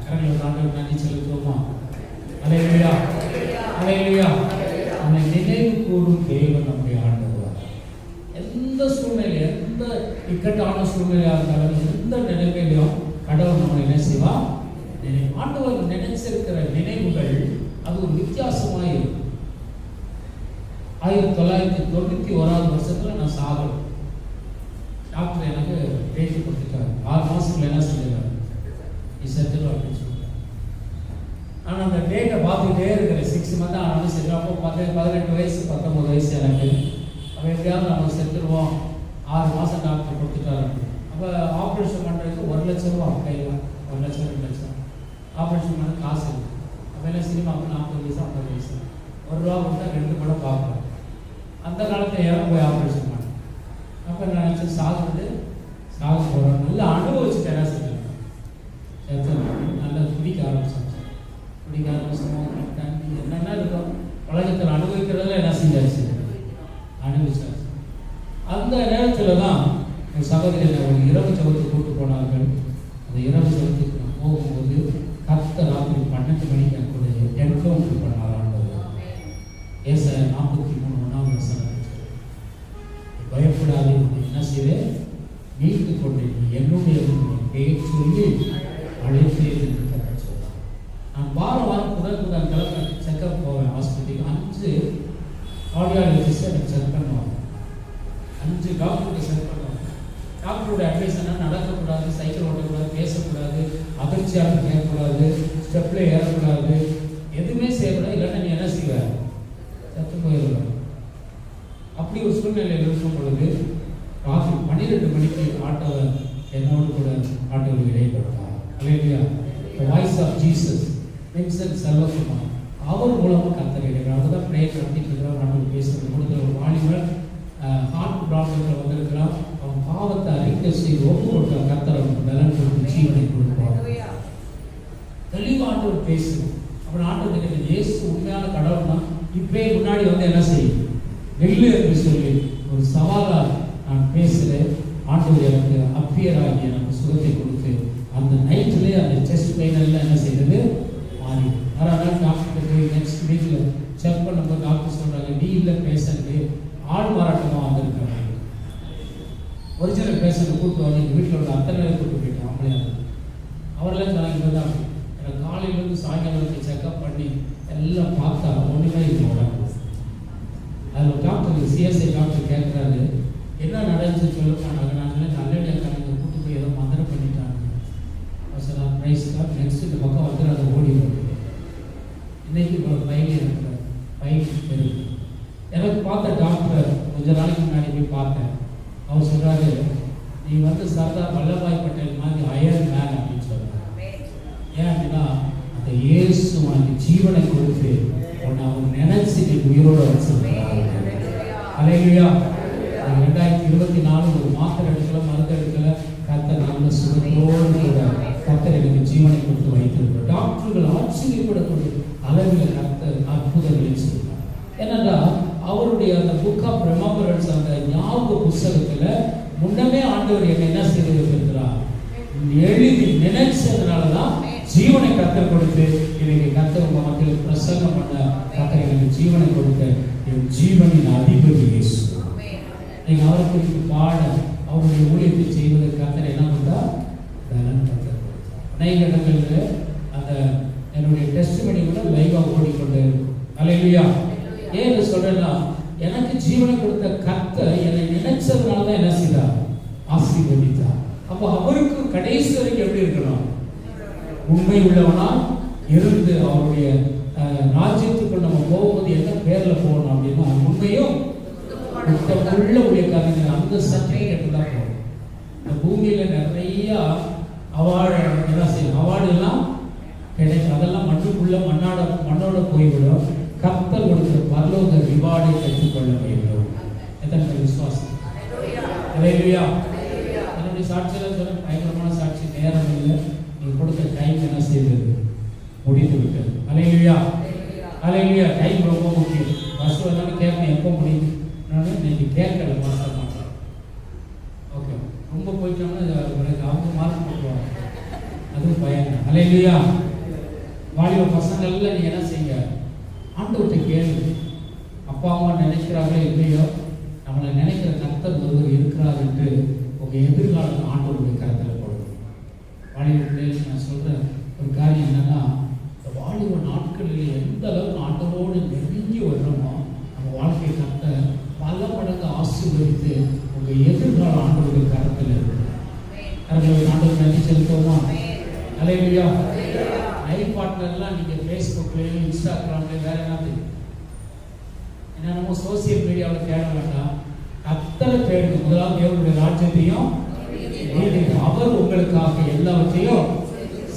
ஆண்டவர் நன்றி செலுத்துவோமா? அல்லேலூயா, அல்லேலூயா. நம்மை நினைவு கூறும் தேவன் நம்முடைய ஆண்டவர். எந்த சூழ்நிலை, எந்த இக்கட்டான சூழ்நிலையாக இருந்தாலும், எந்த நிலைமையிலும் கடவுள் நம்மளை என்ன செய்வா, ஆண்டவர் நினைச்சிருக்கிற நினைவுகள் அது ஒரு வித்தியாசமாக இருக்கும். 1991 வருஷத்துல நான் சாகணும். டாக்டர் எனக்கு பேட்டி கொடுத்துட்டாரு, 6 மாசத்துல என்ன செஞ்சிருக்காரு, செத்துடும் அப்படின்னு சொல்லிட்டாரு. ஆனால் அந்த டேட்டை பார்த்துக்கிட்டே இருக்கிறேன். 6 மந்த் ஆனாலும் சரி. அப்போ 18 வயசு 19 வயசு எனக்கு. அப்போ எப்படியாவது நம்ம செத்துருவோம். 6 மாதம் டாக்டர் கொடுத்துட்டாரு. அப்போ ஆப்ரேஷன் பண்ணுறதுக்கு 1 லட்சம் ரூபா கையில், 1 லட்சம் 2 லட்சம் ஆப்ரேஷன் பண்ண காசு இல்லை. அப்போ எல்லாம் சினிமாவுக்கு 40 வயசு 50 வயசு 1 ரூபா கொடுத்தா 2 படம் பார்ப்பேன். அந்த காலத்தில் யாரும் போய் ஆப்ரேஷன் பண்ணேன். அப்போ நான் நினச்சேன் சாகுறது சாக போகிறோம் நல்லா அனுபவிச்சுட்டு என்ன செஞ்சாங்க, நல்லா குடிக்க ஆரம்பிச்சாங்க. குடிக்க ஆரம்பிச்சோம், தண்ணி என்னென்ன இருக்கும் உலகத்தில் அனுபவிக்கிறதுல என்ன செஞ்சாச்சு, அனுபவிச்சாச்சு. அந்த நேரத்தில் தான் என் சகோதரியை ஒரு இரவு ஜெபத்துக்கு கூப்பிட்டு போனார்கள். அந்த இரவு ஜெபத்துக்கு நான் போகும்போது கர்த்தர் ராத்திரி 12 மணிக்கு என் கூட என்கவுண்டர் பண்ணார் ஆண்டவர். ஏசாயா 43:1 பயப்படாதே, என்ன செய்வேன், மீட்டு கொண்டு என்னுடைய பெயர் சொல்லி அழைத்து இருக்கிறார் சொல்றான். நான் வாரம் புதன் கிழமை செக்அப் போவேன் ஹாஸ்பிட்டலுக்கு. 5 ஆடியாலஜிஸ்ட் எனக்கு செக் பண்ணுவாங்க, 5 டாக்டருக்கு செக் பண்ணுவாங்க. டாக்டரோட அட்வைஸ் என்ன, நடக்கக்கூடாது, சைக்கிள் ஓட்டக்கூடாது, பேசக்கூடாது, அதிர்ச்சியாக கேட்கக்கூடாது, ஸ்டெப்பில் ஏறக்கூடாது, எதுவுமே செய்யக்கூடாது, இல்லைன்னா நீ என்ன செய்வ, செத்து போயிடுவேன். அப்படி ஒரு சூழ்நிலையில் இருக்கும் பொழுது ராத்திரி 12 மணிக்கு ஆட்டோவை என்னோடு கூட ஆட்டோவில் இடைப்பட்டார். Hallelujah. The voice of Jesus, Vincent Selvakumar, அவர் மூலமாக கர்த்தர் இடைகிறார். அதுதான் பிரேயர் நடத்திட்டு இருக்கிறார். ஆண்டவர் பேசுகிற பொழுது ஒரு வாலிபர் ஹார்ட் ப்ராப்ளத்தில் வந்திருக்கிறார். அவன் பாவத்தை அறிக்கை செய்து ஒப்பு கொடுத்தார். கர்த்தர் அவனுக்கு பலன் கொடுத்து ஜீவனை கொடுப்பார். தெளிவாக ஆண்டவர் பேசும். அப்புறம் ஆண்டவர் கேட்க, இயேசு உண்மையான கடவுள் தான், இப்பே முன்னாடி வந்து என்ன செய்யும், நெல்லு என்று சொல்லி ஒரு சவாலாக நான் பேசுகிறேன். ஆண்டவர் எனக்கு அப்பியராகி எனக்கு சுகத்தை கொடுத்து அந்த நைட்டிலே அந்த செஸ்ட் பெயினெல்லாம் என்ன செய்தது, மாறி. அதனால் டாக்டர் போய் நெக்ஸ்ட் வீக்கில் செக் பண்ணும்போது டாக்டர் சொல்கிறாங்க, நீ இல்லை பேஷண்ட்டு ஆள் மாறாட்டமாக வந்திருக்காங்க. ஒரிஜினல் பேஷண்ட்டை கூப்பிட்டு வந்து எங்கள் வீட்டில் உள்ள அத்தனை பேர் கூப்பிட்டு போயிட்டேன். அவங்களே அவரெல்லாம் சொன்னாங்க தான் எனக்கு காலையிலேருந்து சாயங்காலம் வரைக்கும் செக்அப் பண்ணி எல்லாம் பார்த்தா ஒன்றுமே இல்லை உடம்பு. அதில் டாக்டர் சிஎஸ்ஐ டாக்டர் கேட்குறாரு, என்ன நடந்துச்சு சொல்லுவாங்க. நாங்கள் நல்லடியாக்காரங்க கூப்பிட்டு போய் ஏதோ மந்திரம் பண்ணிட்டாங்க. சார் ப்ரைஸ் தான் நெக்ஸ்ட் இந்த பக்கம் வந்து அதை ஓடி வருது. இன்னைக்கு இவ்வளோ பையன் இருக்கிற பையன் இருக்கு. எனக்கு பார்த்த டாக்டர் கொஞ்ச நாளைக்கு முன்னாடி போய் பார்த்தேன். அவர் சொல்கிறாரு, நீ வந்து சர்தார் வல்லபாய் பட்டேல் மாதிரி அயர்ன் மேன் அப்படின்னு சொல்கிறார். ஏன் அப்படின்னா அந்த இயேசு உனக்கு ஜீவனை கொடுத்து உன்னை அவர் நினைச்சு நீ உயிரோடு வச்சிருக்கிறார். அல்லேலூயா. 2024 ஒரு மாத்திரை எடுக்கல, மருந்து எடுக்கல, கர்த்தர் நல்ல சுகத்தோடு கூட கர்த்தர் எனக்கு ஜீவனை கொடுத்து வைத்திருக்கிறார். டாக்டர்கள் ஆச்சரியப்படக்கூடிய அளவில் கர்த்தர் அற்புதங்களை செய்வார். ஏனென்றா அவருடைய அந்த புக் ஆஃப் ரெமம்பரன்ஸ், அந்த ஞாபக புஸ்தகத்தில் முன்னமே ஆண்டவர் என்னை என்ன செய்து வைத்திருக்கிறார், எழுதி நினைச்சதுனால தான் ஜீவனை கர்த்தர் கொடுத்து இன்னைக்கு கர்த்தர் உங்க மக்களுக்கு பிரசங்கம் பண்ண கர்த்தர் எனக்கு ஜீவனை கொடுத்த என் ஜீவனின் அதிபதி இயேசு. நீங்கள் அவரை குறித்து பாட அவருடைய ஊழியத்தை செய்வதற்கு கர்த்தர் என்ன கொடுத்தா, பலன் கர்த்தர் கொடுத்தார். அநேக இடங்களில் அந்த என்னுடைய டெஸ்ட் மணி கூட லைவாக ஓடிக்கொண்டே இருக்கும். அல்லேலூயா. ஏன்னு சொல்றேன்னா, எனக்கு ஜீவனை கொடுத்த கர்த்தர் என்னை நினைச்சதுனால தான் என்ன செய்தார், ஆசீர்வதித்தார். அப்போ அவருக்கு கடைசி வரைக்கும் எப்படி இருக்கணும், உண்மை உள்ளவனா இருந்து அவருடைய ராஜ்யத்துக்குள் நம்ம போகும்போது என்ன பேர்ல போகணும் அப்படின்னா உண்மையும் உள்ள ஊழியக்காரங்க அந்த சர்டிஃபிகேட் தான் போகணும். இந்த பூமியில நிறைய அவார்டு என்ன செய்யும், அவார்டு எல்லாம் கிடைக்கும். அதெல்லாம் மண்ணுக்குள்ள மண்ணோட போய்விடும். கர்த்தர் கொடுக்கிற பரலோக ரிவார்டை பெற்றுக்கொள்ள வேண்டும். எத்தனை பேர் விசுவாசம்? அல்லேலூயா. என்னுடைய சாட்சியெல்லாம் சொல்ல பயங்கரமான சாட்சி. நேரம் இல்லை, நீங்க கொடுத்த டைம் என்ன செய்தது, முடிந்து விட்டது. அல்லேலூயா. அல்லேலூயா. டைம் ரொம்ப முக்கியம். பஸ் வந்தாலும் கேட்கணும் எப்போ முடியும். இன்னைக்கு கேட்கல மாஸ்டர் மாட்டேன். ஓகே, ரொம்ப போயிட்டோம்னா அவங்க மார்க் போட்டுருவாங்க, அதுவும் பயன். அல்லேலூயா. வாலிப பசங்கள்ல நீங்க என்ன செய்யுங்க, ஆண்டவர்கிட்ட கேளு. அப்பா அம்மா நினைக்கிறாங்களோ இல்லையோ, நம்மளை நினைக்கிற கர்த்தர் ஒருவர் இருக்கிறார் என்று உங்க எதிர்காலம் ஆண்டவருடைய கருத்தில் போடுது. வாலிப பிள்ளைகளுக்கு நான் சொல்ற ஒரு காரியம் என்னன்னா, இந்த வாலிப நாட்களில் எந்த அளவுக்கு ஆண்டவரோடு நெருங்கி வர்றோமோ நம்ம வாழ்க்கை கர்த்தர் பல மடங்கு ஆசீர்வதித்து உங்க எதிர்கால ஆண்டவருடைய கருத்தில் இருக்கு. ஆண்டவர் நன்றி செலுத்துவோமா? அல்லேலூயா. லைஃப் பார்ட்னர்லாம் நீங்க ஃபேஸ்புக்லயும் இன்ஸ்டாகிராம்லயும் வேற என்னென்னமோ சோசியல் மீடியாவில் தேட வேண்டாம். அத்தனை தேடுங்க. முதலாவது தேவனுடைய ராஜ்யத்தையும் அவர் உங்களுக்காக எல்லாவற்றையும்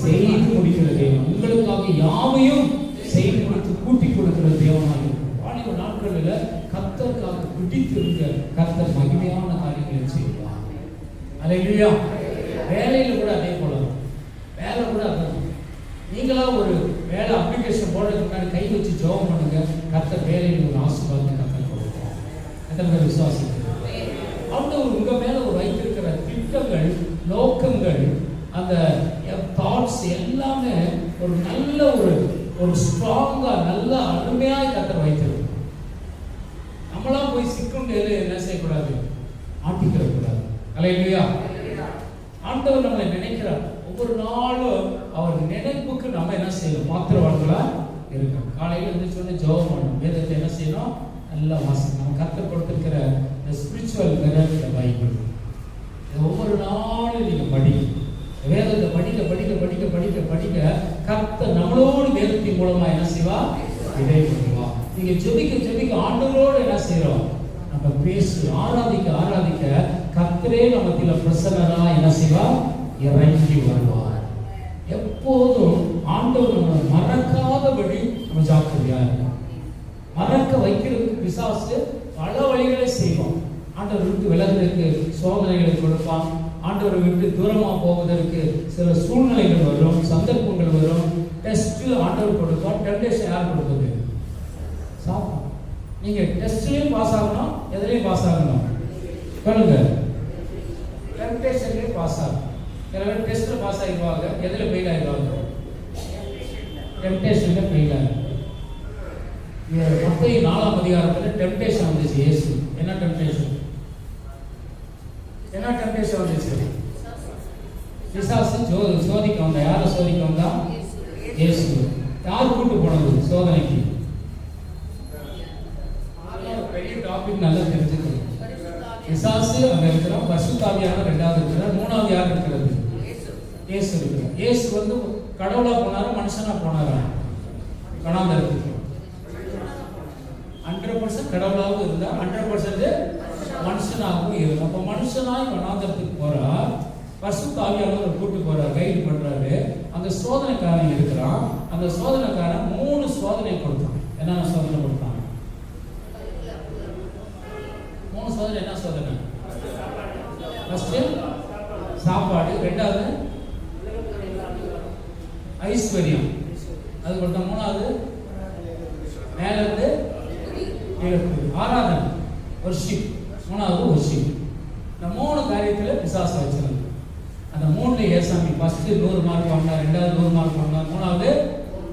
செய்து முடிக்கிற தேவன், உங்களுக்காக யாவையும் செய்து கொடுத்து கூட்டி கொடுக்கிற தேவனாக இருக்கும். வாலிப நாட்களில் கர்த்தருக்காக பிடித்திருந்த கர்த்தர் மகிமையான காரியங்களை செய்வார். அல்லேலூயா. வேலையில் கூட அதே போல தான். வேலை கூட அதான். நீங்களா ஒரு வேலை அப்ளிகேஷன் போடுறதுக்கு முன்னாடி கை வச்சு ஜெபம் பண்ணுங்க. கர்த்தர் வேலையில் ஒரு ஆசீர்வாதத்தை கர்த்தர் கொடுப்பார். எத்தனை பேர் விசுவாசிக்கிறீங்க? ஆண்டவர் உங்க மேல ஒரு வைத்திருக்கிற திட்டங்கள், நோக்கங்கள், அந்த தாட்ஸ் எல்லாமே ஒரு நல்ல ஒரு ஸ்ட்ராங்கா நல்ல அருமையாக கர்த்தர் வைத்திருக்கும். நம்மளாம் போய் சிக்குண்டு என்ன செய்யக்கூடாது, ஆட்டிக்கிற கூடாது. அல்லேலூயா. ஆண்டவர் நம்மளை நினைக்கிறார். ஒவ்வொரு நாளும் அவர் நினைப்புக்கு நம்ம என்ன செய்யணும், பாத்திரவான்களா இருக்கணும். காலையில் இருந்து சொன்ன ஜெபம் பண்ணணும். வேதத்தை என்ன செய்யணும், நல்லா வாசிக்கணும். நம்ம கர்த்தர் கொடுத்திருக்கிற ஸ்பிரிச்சுவல் மிரர் இந்த பைபிள். ஒவ்வொரு நாளும் நீங்க படிக்கணும். வேதத்தை படிக்க படிக்க படிக்க படிக்க படிக்க கர்த்தர் நம்மளோடு வேதத்தின் மூலமா என்ன செய்வா, இடைப்படுவா. நீங்க ஜெபிக்க ஜெபிக்க ஆண்டவரோடு என்ன செய்யறோம், நம்ம பேசி ஆராதிக்க ஆராதிக்க கர்த்தரே நமக்கு பிரசன்னரா என்ன செய்வா, இறங்கி வருவார். எப்போதும் ஆண்டவர் நம்ம மறக்காதபடி நம்ம ஜாக்கிரதையா இருக்கணும். மறக்க வைக்கிறதுக்கு பிசாசு பல வழிகளை செய்வோம். ஆண்டவர் விட்டு விலகுறதுக்கு சோதனைகளை கொடுப்பான். ஆண்டவரை விட்டு தூரமா போவதற்கு சில சூழ்நிலைகள் வரும், சந்தர்ப்பங்கள் வரும். டெஸ்ட் ஆண்டவர் கொடுப்பான். டெம்டேஷன் யார் கொடுப்பது? சாத்தான். நீங்க டெஸ்ட்லயும் பாஸ் ஆகணும், எதுலயும் பாஸ் ஆகணும். சொல்லுங்க, டெம்டேஷன்லயும் பாஸ் ஆகணும். சில பேர் டெஸ்ட்ல பாஸ் ஆகிடுவாங்க, எதுல ஃபெயில் ஆகிடுவாங்க? டெம்டேஷன்ல ஃபெயில் ஆகும். மத்தேயு 4ஆம் அதிகாரத்தில் டெம்டேஷன் வந்துச்சு. இயேசு என்ன டெம்டேஷன், என்ன டெம்டேஷன் வந்துச்சு? பிசாசு சோதிக்க வந்தா. யாரை சோதிக்க வந்தா? இயேசு. யார் கூட்டு போனது சோதனைக்கு? பெரிய டாபிக் நல்லா தெரிஞ்சுக்கணும். பிசாசு அங்க இருக்கிறோம், பரிசுத்த ஆவியானவர் ரெண்டாவது இருக்கிறார், மூணாவது யார் இருக்கிறது? இயேசு இருக்கிறார். இயேசு வந்து கடவுளா போனாரா, மனுஷனா போனாரா? கணாந்தரத்துக்கு 100% கடவுளாகவும் இருந்தார், 100% மனுஷனாகவும் இருந்தார். அப்போ மனுஷனாய் கணாந்தரத்துக்கு போறா, பரிசுத்த ஆவியானவர் கூட்டு போறார், கைடு பண்றாரு. அந்த சோதனைக்காரன் இருக்கிறான். அந்த சோதனைக்காரன் 3 சோதனை கொடுத்தான். என்னென்ன சோதனை கொடுத்தான்? 3 சோதனை. என்ன சோதனை? ஃபர்ஸ்ட் சாப்பாடு, ரெண்டாவது ஐஸ்வர்யம், அது கொடுத்தான். மூணாவது மேல இருந்து ஆராதனை, வர்ஷிப். மூணாவது வர்ஷிப். இந்த 3 காரியத்துல பிசாசு வச்சிருந்தாங்க. அந்த 3ல ஏசாமி ஃபர்ஸ்ட் 100 மார்க் வாங்கினார், ரெண்டாவது 100 மார்க் வாங்கினார், மூணாவது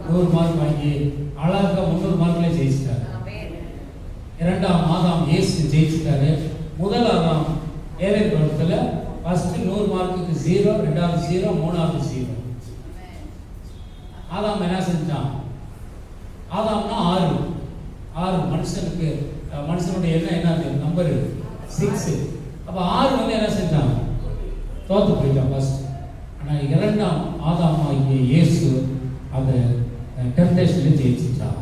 100 மார்க் வாங்கி அழகா 300 மார்க்ல ஜெயிச்சிட்டார். இரண்டாம் ஆதாம் இயேசு ஜெயிச்சிட்டாரு. முதல் ஆதாம் ஏதேன் தோட்டத்துல ஃபர்ஸ்ட் 100 மார்க்குக்கு 0, ரெண்டாவது 0, மூணாவது 0. ஆதாம் என்ன செஞ்சான்? ஆதாம்னா 6 மனுஷனுக்கு, மனுஷனுடைய என்ன நம்பர் 6. அப்ப 6 வந்து என்ன செஞ்சான்? தோத்து போயிட்டான் ஃபர்ஸ்ட். ஆனா இரண்டாம் ஆதாம் ஆகிய இயேசு அந்த டெம்டேஷன்ல ஜெயிச்சிட்டான்.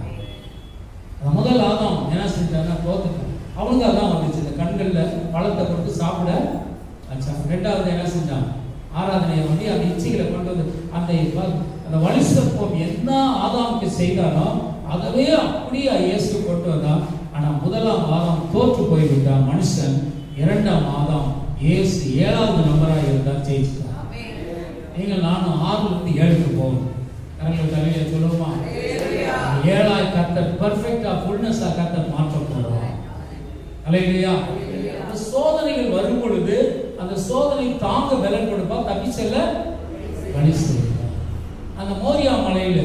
முதல் ஆதாம் என்ன செஞ்சான்னா தோத்துட்டான். அவனுக்கு அதான் வந்துச்சு, இந்த கண்கள்ல பழத்தை கொடுத்து சாப்பிட வச்சான். ரெண்டாவது என்ன செஞ்சான்? ஆராதனையை பண்ணி அந்த இச்சைகளை கொண்டு வந்து அந்த வலிசப்பம் என்ன ஆதாமுக்கு செய்தானோ அதவே அப்படியே இயேசு கொண்டு வந்தான். ஆனா முதலாம் ஆதாம் தோற்று போய்விட்டான் மனுஷன். இரண்டாம் ஆதாம் இயேசு 7வது நம்பராக இருந்தால் ஜெயிச்சிட்டான். நீங்கள் நானும் 6லிருந்து 7க்கு போகணும். கரங்கள் தலையில சொல்லுவோமா? 7ஆய் கர்த்தர் பெர்ஃபெக்ட்டா ஃபுல்னஸா கர்த்தர் மாற்ற போறார். அல்லேலூயா. அந்த சோதனைகள் வரும் பொழுது அந்த சோதனை தாங்க பலன் கொடுப்பா, தப்பி செல்ல வழி செய்வார். அந்த மோரியா மலையில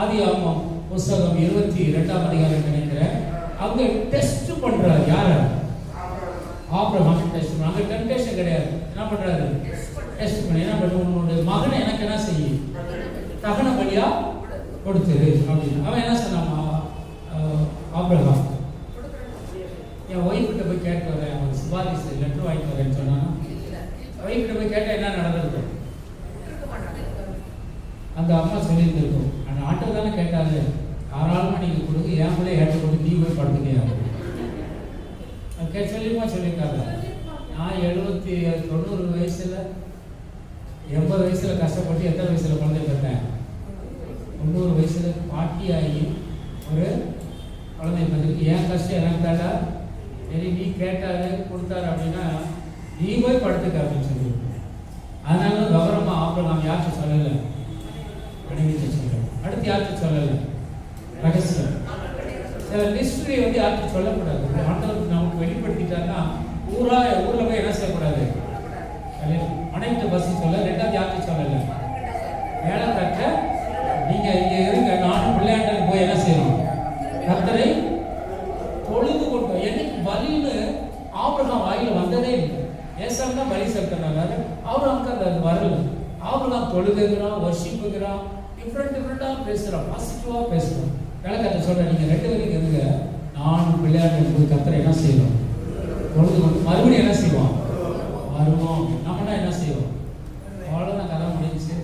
ஆதியாகமம் புத்தகம் 22ஆம் அதிகாரம் நினைக்கிறேன், அங்க டெஸ்ட் பண்றாரு. யார? ஆபிரகாம் டெஸ்ட் பண்ண. அங்க டெம்டேஷன் கிடையாது. என்ன பண்றாரு? டெஸ்ட் பண்ணி என்ன பண்ண, உன்னுடைய மகனை எனக்கு என்ன செய்ய, தகன பலியா கொடுத்துரு அப்படின்னு. அவன் என்ன சொன்னான்? ஆபிரகாம், என் ஒய்ஃப் கிட்ட போய் கேட்டு வரேன், அவன் சிபாரிசு லெட்டர் வாங்கிட்டு வரேன்னு சொன்னான். ஒய்ஃப் கிட்ட போய் கேட்டா என்ன நடந்தது? அந்த அம்மா சொல்லியிருந்திருக்கும், அந்த ஆட்டோ தானே கேட்டாரு, தாராளமாக நீங்கள் கொடுங்க, என் பிள்ளை ஏற்ற கொடுத்து நீ போய் படுத்துக்கையா சொல்லியிருக்காங்க. நான் 90 வயசுல 80 வயசுல கஷ்டப்பட்டு எத்தனை வயசுல குழந்தை பெற்றேன்? 90 வயசுல பாட்டியாகி ஒரு குழந்தை பெற்றிருக்கு. என் கஷ்டம் எனக்கு தாண்டா. சரி, நீ கேட்டாரு கொடுத்தாரு அப்படின்னா நீ போய் படுத்துக்க அப்படின்னு சொல்லி. அதனால கௌரவமா ஆபிரகாம் யாருக்கு சொல்லலை? மனைவிட்டு சொல்ல. அடுத்து யாருக்கு சொல்லலை? ரகசியம். சில மிஸ்ட்ரி வந்து யாருக்கு சொல்லக்கூடாது. ஆண்டவருக்கு நமக்கு வெளிப்படுத்திட்டாருன்னா ஊர்ல போய் என்ன செய்யக்கூடாது? மனைவிட்ட பசி சொல்ல. ரெண்டாவது யாருக்கு சொல்லலை? வேலை தட்ட நீங்க இங்க இருங்க, நானும் பிள்ளையாண்டனுக்கு போய் என்ன செய்யணும்? கர்த்தரை தொழுது கொண்டோம். என்னைக்கு பலின்னு ஆபிரகாம் வாயில வந்ததே இல்லை. ஏசாமி தான் பலி செலுத்தினாரு, ஆபிரகாமுக்கு அது வரல. ஆபிரகாம் தொழுகிறான், வர்ஷிப்புகிறான், டிஃப்ரெண்டா பேசுறான், பாசிட்டிவா பேசுறான். விளக்கத்தை சொல்றேன், நீங்க 2 பேரும் இருங்க, நானும் பிள்ளையாண்டனுக்கு போய் கர்த்தரை என்ன செய்யணும்? தொழுது கொண்டு மறுபடியும் என்ன செய்வோம்? வருவோம். நம்மனா என்ன செய்வோம்? அவ்வளோதான், கதை முடிஞ்சு.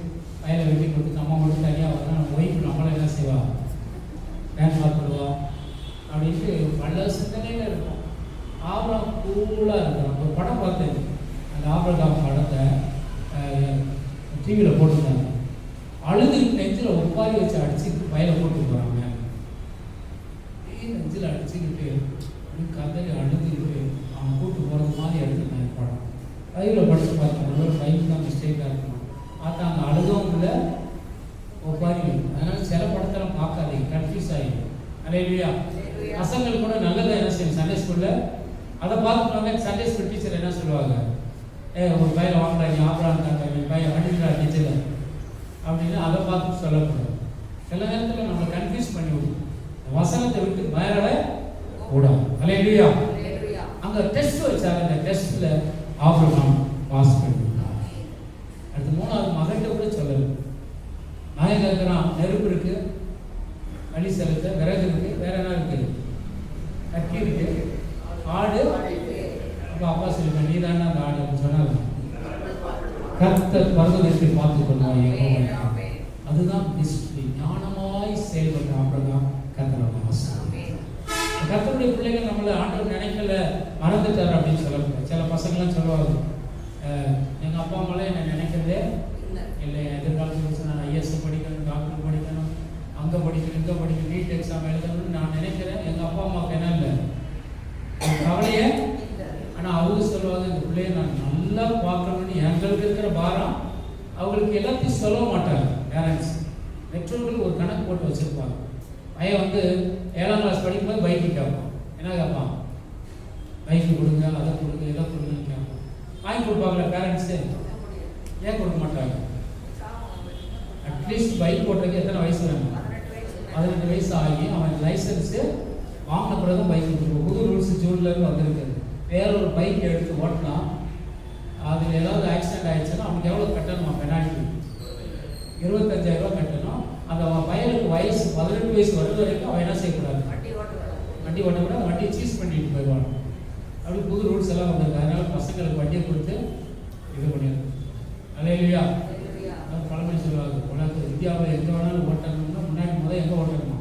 வயலை வெட்டி கொடுத்து நம்ம மட்டும் தனியாக வரலாம். நம்ம ஒய்ஃப் நம்மளை என்ன செய்வா? டான்ஸ் பார்த்துடுவா அப்படின்ட்டு பல சிந்தனையில் இருக்கும். ஆபிரகாம் கூலாக இருக்கிறான். ஒரு படம் பார்த்தேன், அந்த ஆபிரகாம் படத்தை டிவியில் போட்டுருந்தாங்க. அழுது நெஞ்சில் ஒப்பாரி வச்சு அடிச்சுட்டு வயலை போட்டு போகிறாங்க. நெஞ்சில் அடிச்சுக்கிட்டு கதறி அழுதுகிட்டு அவன் கூட்டு போகிறது மாதிரி எடுத்துருந்தாங்க படம். கையில் படித்து பார்த்தேன். ஒரு கையில் தான் மிஸ்டேக்காக இருக்கணும். பார்த்தா அங்கே அழுதும் இல்லை, ஒப்பாரி இருக்கும். அதனால சில படத்தெல்லாம் பார்க்காதீங்க, கன்ஃபியூஸ் ஆகிடும். அல்லேலூயா. பசங்கள் கூட நல்லதாக என்ன செய்யும் சண்டே ஸ்கூலில் அதை பார்த்துட்டு சண்டே ஸ்கூல் டீச்சர் என்ன சொல்லுவாங்க? ஒரு பையனை வாங்கடா, நீ ஆப்ரான் தாங்க, நீ பையன் அடிக்கிறா டீச்சர் அப்படின்னு அதை பார்த்து சொல்லக்கூடாது. சில நேரத்தில் நம்ம கன்ஃபியூஸ் பண்ணி விடும். வசனத்தை விட்டு வேறவே கூடாது. அல்லேலூயா. அங்கே டெஸ்ட் வச்சாங்க. அந்த டெஸ்ட்டில் ஆபிரகாம் பாஸ் பண்ணிவிட்டார். அடுத்து 3வது மகன்கிட்ட கூட சொல்லலை. மகன் இருக்கிறான், நெருப்பு இருக்கு, வழி செலுத்த விறகு இருக்கு, வேற என்ன இருக்குது? கட்டி இருக்கு, ஆடு. அப்போ அப்பா சொல்லிட்டேன், நீ தானே அந்த ஆடு அப்படின்னு சொன்னாங்க. கர்த்தர் பர்வதத்தை பார்த்து கொள்வாங்க. அதுதான் மிஸ்ட்ரி. ஞானமாய் செயல்பட்ட ஆபிரகாம் கர்த்தரோட ஆசை. கர்த்தருடைய பிள்ளைகள் நம்மளை ஆண்டவர் நினைக்கல, மறந்துட்டார் அப்படின்னு சொல்லக்கூடாது. சில பசங்களாம் சொல்லுவாங்க, எங்கள் அப்பா அம்மாலாம் என்னை நினைக்கிறதே இல்லை, எதிர்காலத்தில் நான் ஐஎஸ் படிக்கணும், டாக்டர் படிக்கணும், அங்கே படிக்கணும், இங்கே படிக்கணும், நீட் எக்ஸாம் எழுதணும்னு நான் நினைக்கிறேன். எங்கள் அப்பா அம்மாவுக்கு என்ன இல்லை கவலையே. ஆனால் அவங்க சொல்லுவாங்க, இந்த பிள்ளைய நான் நல்லா பார்க்கணும்னு. எங்களுக்கு இருக்கிற பாரம் அவங்களுக்கு எல்லாத்தையும் சொல்ல மாட்டாங்க. பேரண்ட்ஸ் பெற்றோர்கள் ஒரு கணக்கு போட்டு வச்சுருப்பாங்க. பையன் வந்து 7ஆம் கிளாஸ் படிக்கும்போது பைக்கு கேட்பான். என்ன கேட்பான்? பைக்கு கொடுங்க, அதை கொடுங்க, இதை கொடுங்கன்னு கேட்பான். வாங்கி கொடுப்பாங்களே பேரண்ட்ஸு? ஏன் கொடுக்க மாட்டாங்க? அட்லீஸ்ட் பைக் ஓட்டுறதுக்கு எத்தனை வயசு வேணும்? 18 வயசு ஆகி அவன் லைசன்ஸு வாங்கின பிறகு தான் பைக் கொடுத்துருக்கோம். புது ரூல்ஸ் ஜூன்லேருந்து வந்திருக்குது. வேற ஒரு பைக் எடுத்து ஓட்டினா அதில் ஏதாவது ஆக்சிடென்ட் ஆகிடுச்சுன்னா அவனுக்கு எவ்வளோ கட்டணுமா? பெனால்ட்டி 25,000 ரூபா கட்டணும். அந்த பையனுக்கு வயசு 18 வயசு வருது வரைக்கும் அவன் என்ன செய்யக்கூடாது? வண்டி ஓட்டக்கூடாது. வண்டியை சீஸ் பண்ணிட்டு போயிடுவான். அப்படி புது ரூல்ஸ் எல்லாம் வந்திருக்கு. அதனால பசங்களுக்கு வண்டியை கொடுத்து இது பண்ணிடுது. அல்லேலூயா. பழமொழி சொல்லுவாங்க, உலகத்தில் இந்தியாவில் எங்கே வேணாலும் ஓட்டணும்னா முன்னாடி முதல் எங்கே ஓட்டணுமா?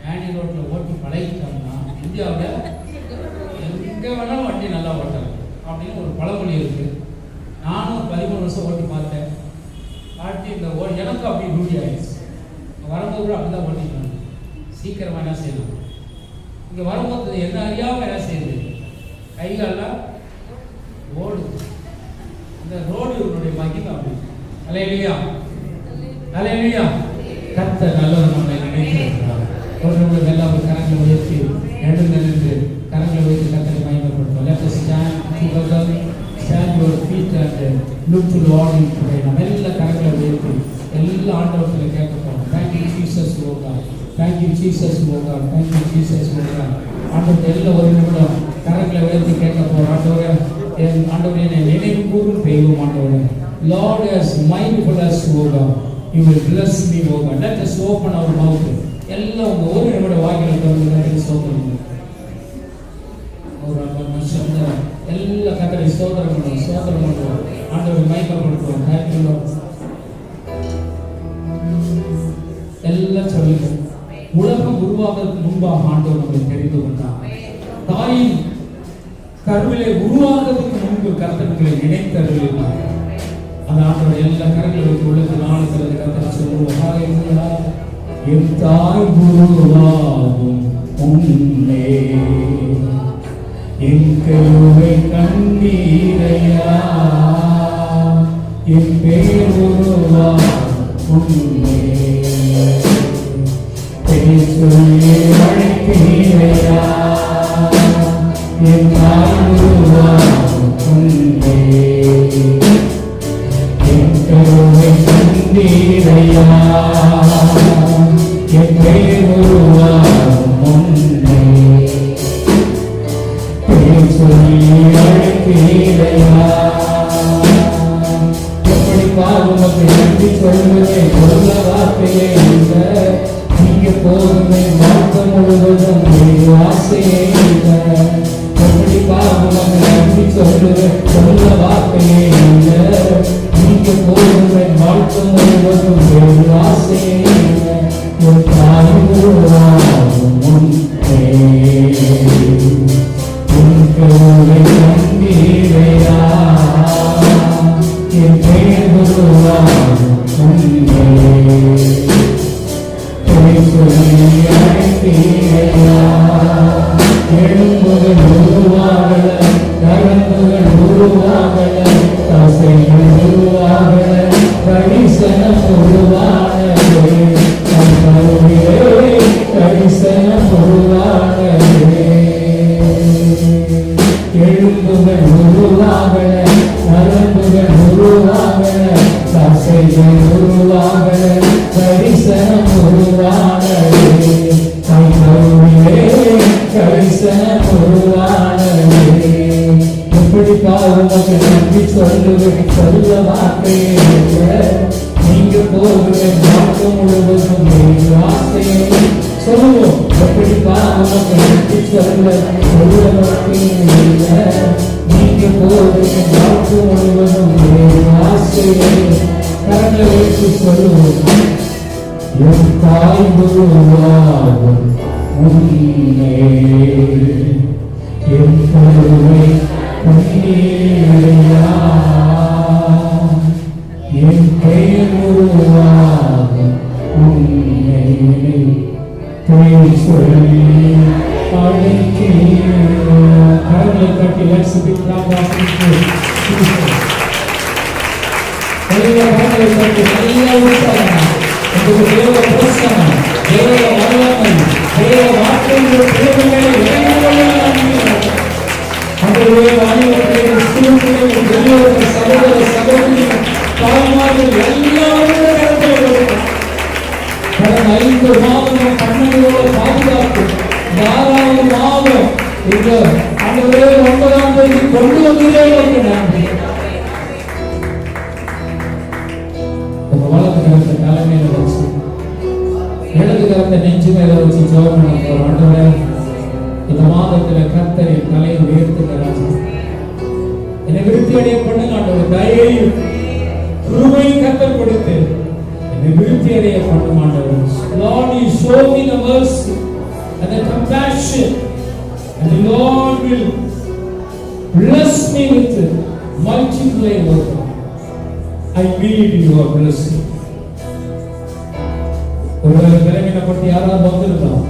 ஏனி ரோட்டில் ஓட்டி பழகிட்டோம்னா இந்தியாவில் எங்கே வேணாலும் வண்டி நல்லா ஓட்டலாம் அப்படின்னு ஒரு பழமொழி இருக்குது. நானும் 13 வருஷம் ஓட்டி பார்த்தேன். பாட்டி இந்த எனக்கு அப்படி ரூடி ஆகிடுச்சு. இங்கே வரும்போது கூட அப்படி தான் ஓட்டிக்கலாம். சீக்கிரமாக என்ன செய்யலாம்? இங்கே வரும்போது என்ன அறியாமல் என்ன செய்யுது? கைகாலெல்லாம் ஓடுது. அந்த ரோடு இவருடைய மகிமை அப்படி. அல்லேலூயா. அல்லேலூயா. கர்த்தர் நல்லவர் நம்மை நினைக்கிறார். ஒருவர்கள் எல்லாம் கரங்களை உயர்த்தி எழுந்து கரங்களை உயர்த்தி கர்த்தரை மகிமைப்படுத்துவோம். Let us stand together, stand your feet and look to the Lord in prayer. நம்ம எல்லா கரங்களை உயர்த்தி எல்லா ஆண்டவர்களை கேட்க போறோம். Thank you Jesus O God. Thank you Jesus O God. Thank you Jesus O God. ஆண்டவர் எல்லா ஒரு நிமிடம் கரங்களை உயர்த்தி கேட்க போறோம். ஆண்டவரே என்னை நினைவு கூறும் தெய்வம் ஆண்டவரே. Lord, as mindful as O God, you will bless me O God. Let us open our mouth. எல்லாம் உங்க ஒரு நிமிட வாக்கில திறந்து ஸ்தோத்திரம். ஒரு மனுஷன் எல்லா கர்த்தரை ஸ்தோத்திரம் பண்ணுவோம். ஆண்டவரை மகிமைப்படுத்துவோம். Thank you Lord. எல்லாம் சொல்லுங்க. உலகம் உருவாவதற்கு முன்பாக ஆண்டவர் நம்மை தெரிந்து கொண்டார். தாயின் கருவிலே உருவாவதற்கு முன்பு கர்த்தர்களை நினைத்தருளினார். அந்த ஆண்டவர் எல்லா கரங்களும் உள்ளது நாள் சிலது கர்த்தர் சொல்லுவோம். என் தாய் உருவாகும் உன்னே என் கருவை கண்டீரையா, என் பேர் உருவா உன்னே, பெயர் சொல்லி அழைத்தீரையா, என் தாய் உருவா உன்னே, என் கருவை கண்டீரையா, என் பெயர் உருவா உன்னே, பெயர் சொல்லி அழைத்தீரையா. எப்படி பாவமத்தை நன்றி சொல்லுவேன், சொல்ல வார்த்தையே இல்லை, நீங்க போதுமே வாழ்க்கை முழுவதும் ஆசையே இல்லை. எப்படி பாவமத்தை நன்றி சொல்லுவேன், சொல்ல வார்த்தையே இல்லை, நீங்க போதுமே வாழ்க்கை முழுவதும் ஆசையே இல்லை. ஒரு தாய் உருவாகும் முன்னே, உன் கருவை கண்டீரையா, என் பெயர் உருவாகும் முன்னே, பெயர் சொல்லி அழைத்தீரையா. எலும்புகள் உருவாகல, நரம்புகள் உருவாகல, தசைகள் உருவாகல, கரிசனம் உருவானது, கரிசனம் உருவானது. எலும்புகள் உருவாகல, நரம்புகள் உருவாகல, தசைகள் உருவாகல, கரிசனம் உருவானது, கரிசனம் உருவானது. எப்படி பாவமக்கு நன்றி சொல்லுவேன், சொல்ல வார்த்தையே இல்லை, நீங்க போகுவேன் வாழ்க்கை முழுவதும் ஆசையே. சொல்லுவோம், எப்படி பாவமக்கு நன்றி சொல்ல வார்த்தையே இல்லை, நீங்க போகுவேன் வாழ்க்கை முழுவதும் ஆசையே. கரங்களை வைத்து சொல்லுவோம், என் தாய் உருவாகும் முன்னே, என் கருவை கண்டீரையா, என் பெயர் உருவாகும் முன்னே, பெயர் சொல்லி அழைத்தீரையா. கரங்களை கட்டி let's big clap of praise. கரங்களை கட்டி நல்ல உற்சாகம். உங்களுக்கு தேவ பிரசன்னம், தேவ வல்லமை, தேவ வார்த்தைகள் தேவங்களை அவருடைய வாணிபத்தை ஸ்தூபிகள் பெரியவர்கள் சகோதர சகோதரிகள் தாய்மார்கள் எல்லாரும் கடந்த 5 மாதம் கண்ணங்களோட பாதுகாப்பு. 6வது மாதம் இந்த ஆண்டவரே 9ஆம் தேதி கொண்டு வந்ததே நன்றி. உங்க வலது கரத்தை தலைமையில வச்சு, இடது கரத்தை நெஞ்சு மேல வச்சு ஜெபம் பண்ண போறோம். ஆண்டவரே, இந்த மாதத்துல கர்த்தரை தலையை உயர்த்துகிறார், என்னை விருத்தி அடைய பண்ணுங்க ஆண்டவரே. தயையும் கிருபையும் கர்த்தர் கொடுத்து என்னை விருத்தி அடைய பண்ணும் ஆண்டவரே. Lord, you show me the mercy and the compassion, and the Lord will bless me with multiply work. I need your blessing. ஒருவேளை பலவீனப்பட்டு யாராவது வந்திருக்கலாம்,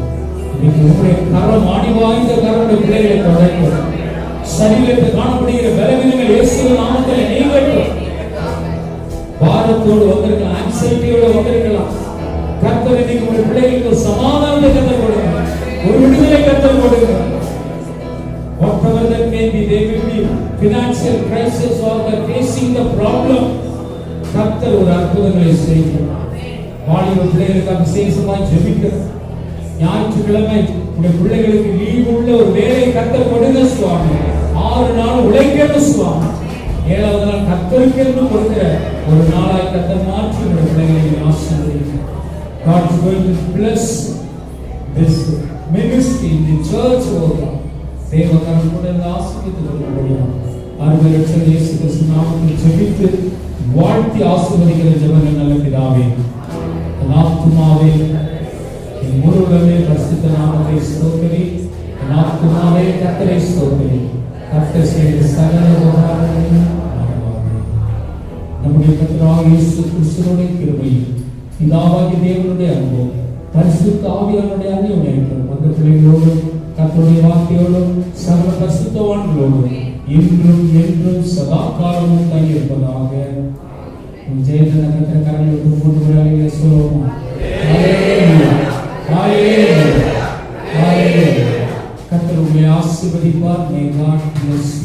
இன்னைக்கு உங்களுடைய கரம் ஆணி வாய்ந்த கரமுடைய பிள்ளைகளை தொடங்கும். சரீரத்தில் காணப்படுகிற பலவீனங்கள் இயேசுவின் நாமத்தில் நீங்கட்டும். பாரத்தோடு வந்திருக்கலாம், ஆங்ஸைட்டியோடு வந்திருக்கலாம். கர்த்தர் இன்னைக்கு உங்களுடைய பிள்ளைகளுக்கு சமாதானத்தை கற்றுக் கொடுங்க, ஒரு விடுதலை கற்றுக் கொடுங்க. Whatever that may be, they will be financial crisis or they are facing the problem. கர்த்தர் ஒரு அற்புதங்களை செய்கிறார். வாலிப பிள்ளைகளுக்கு விசேஷமாய் ஜெபிக்கிறோம். ஞாயிற்றுக்கிழமை உடைய பிள்ளைகளுக்கு லீவு உள்ள ஒரு வேலை கர்த்தர் கொடுங்க சுவாமி. 6 நாள் உழைக்கணும் சுவாமி. 7வது நாள் கர்த்தருக்கு என்று கொடுக்கிற ஒரு நாளாய் கர்த்தர் மாற்றி உடைய பிள்ளைகளை ஆசீர்வதிக்கிறார். God is going to bless this ministry in the church over. தேவன் கூட ஆசீர்வதித்து வருகிறார். அருமையான இயேசு கிறிஸ்து நாமத்தில் ஜெபித்து வாழ்த்தி ஆசீர்வதிக்கிற ஜெபங்கள் நல்ல பிதாவே. ஆத்துமாவே என் முழுவதுமே பரிசுத்த நாமத்தை ஸ்தோத்திரி. என் ஆத்துமாவே கர்த்தரை ஸ்தோத்திரி. கர்த்தர் செய்த சகல உபகாரங்களையும் நம்முடைய கர்த்தராகிய இயேசு கிறிஸ்துவினுடைய கிருபையும் பிதாவாகிய தேவனுடைய அன்பும் பரிசுத்த ஆவியானவருடைய அன்யோன்யமும் அந்த பிள்ளைகளோடு கர்த்தருடைய வார்த்தையோடும் சகல பரிசுத்தவான்களோடும் இன்றும் என்றும் சதா காலமும் தங்கியிருப்பதாக. ஜெயதன கர்த்தர் கரங்களை போட்டு சொல்லுவோம். கர்த்தர் உங்களை ஆசீர்வதிப்பார். May God bless you.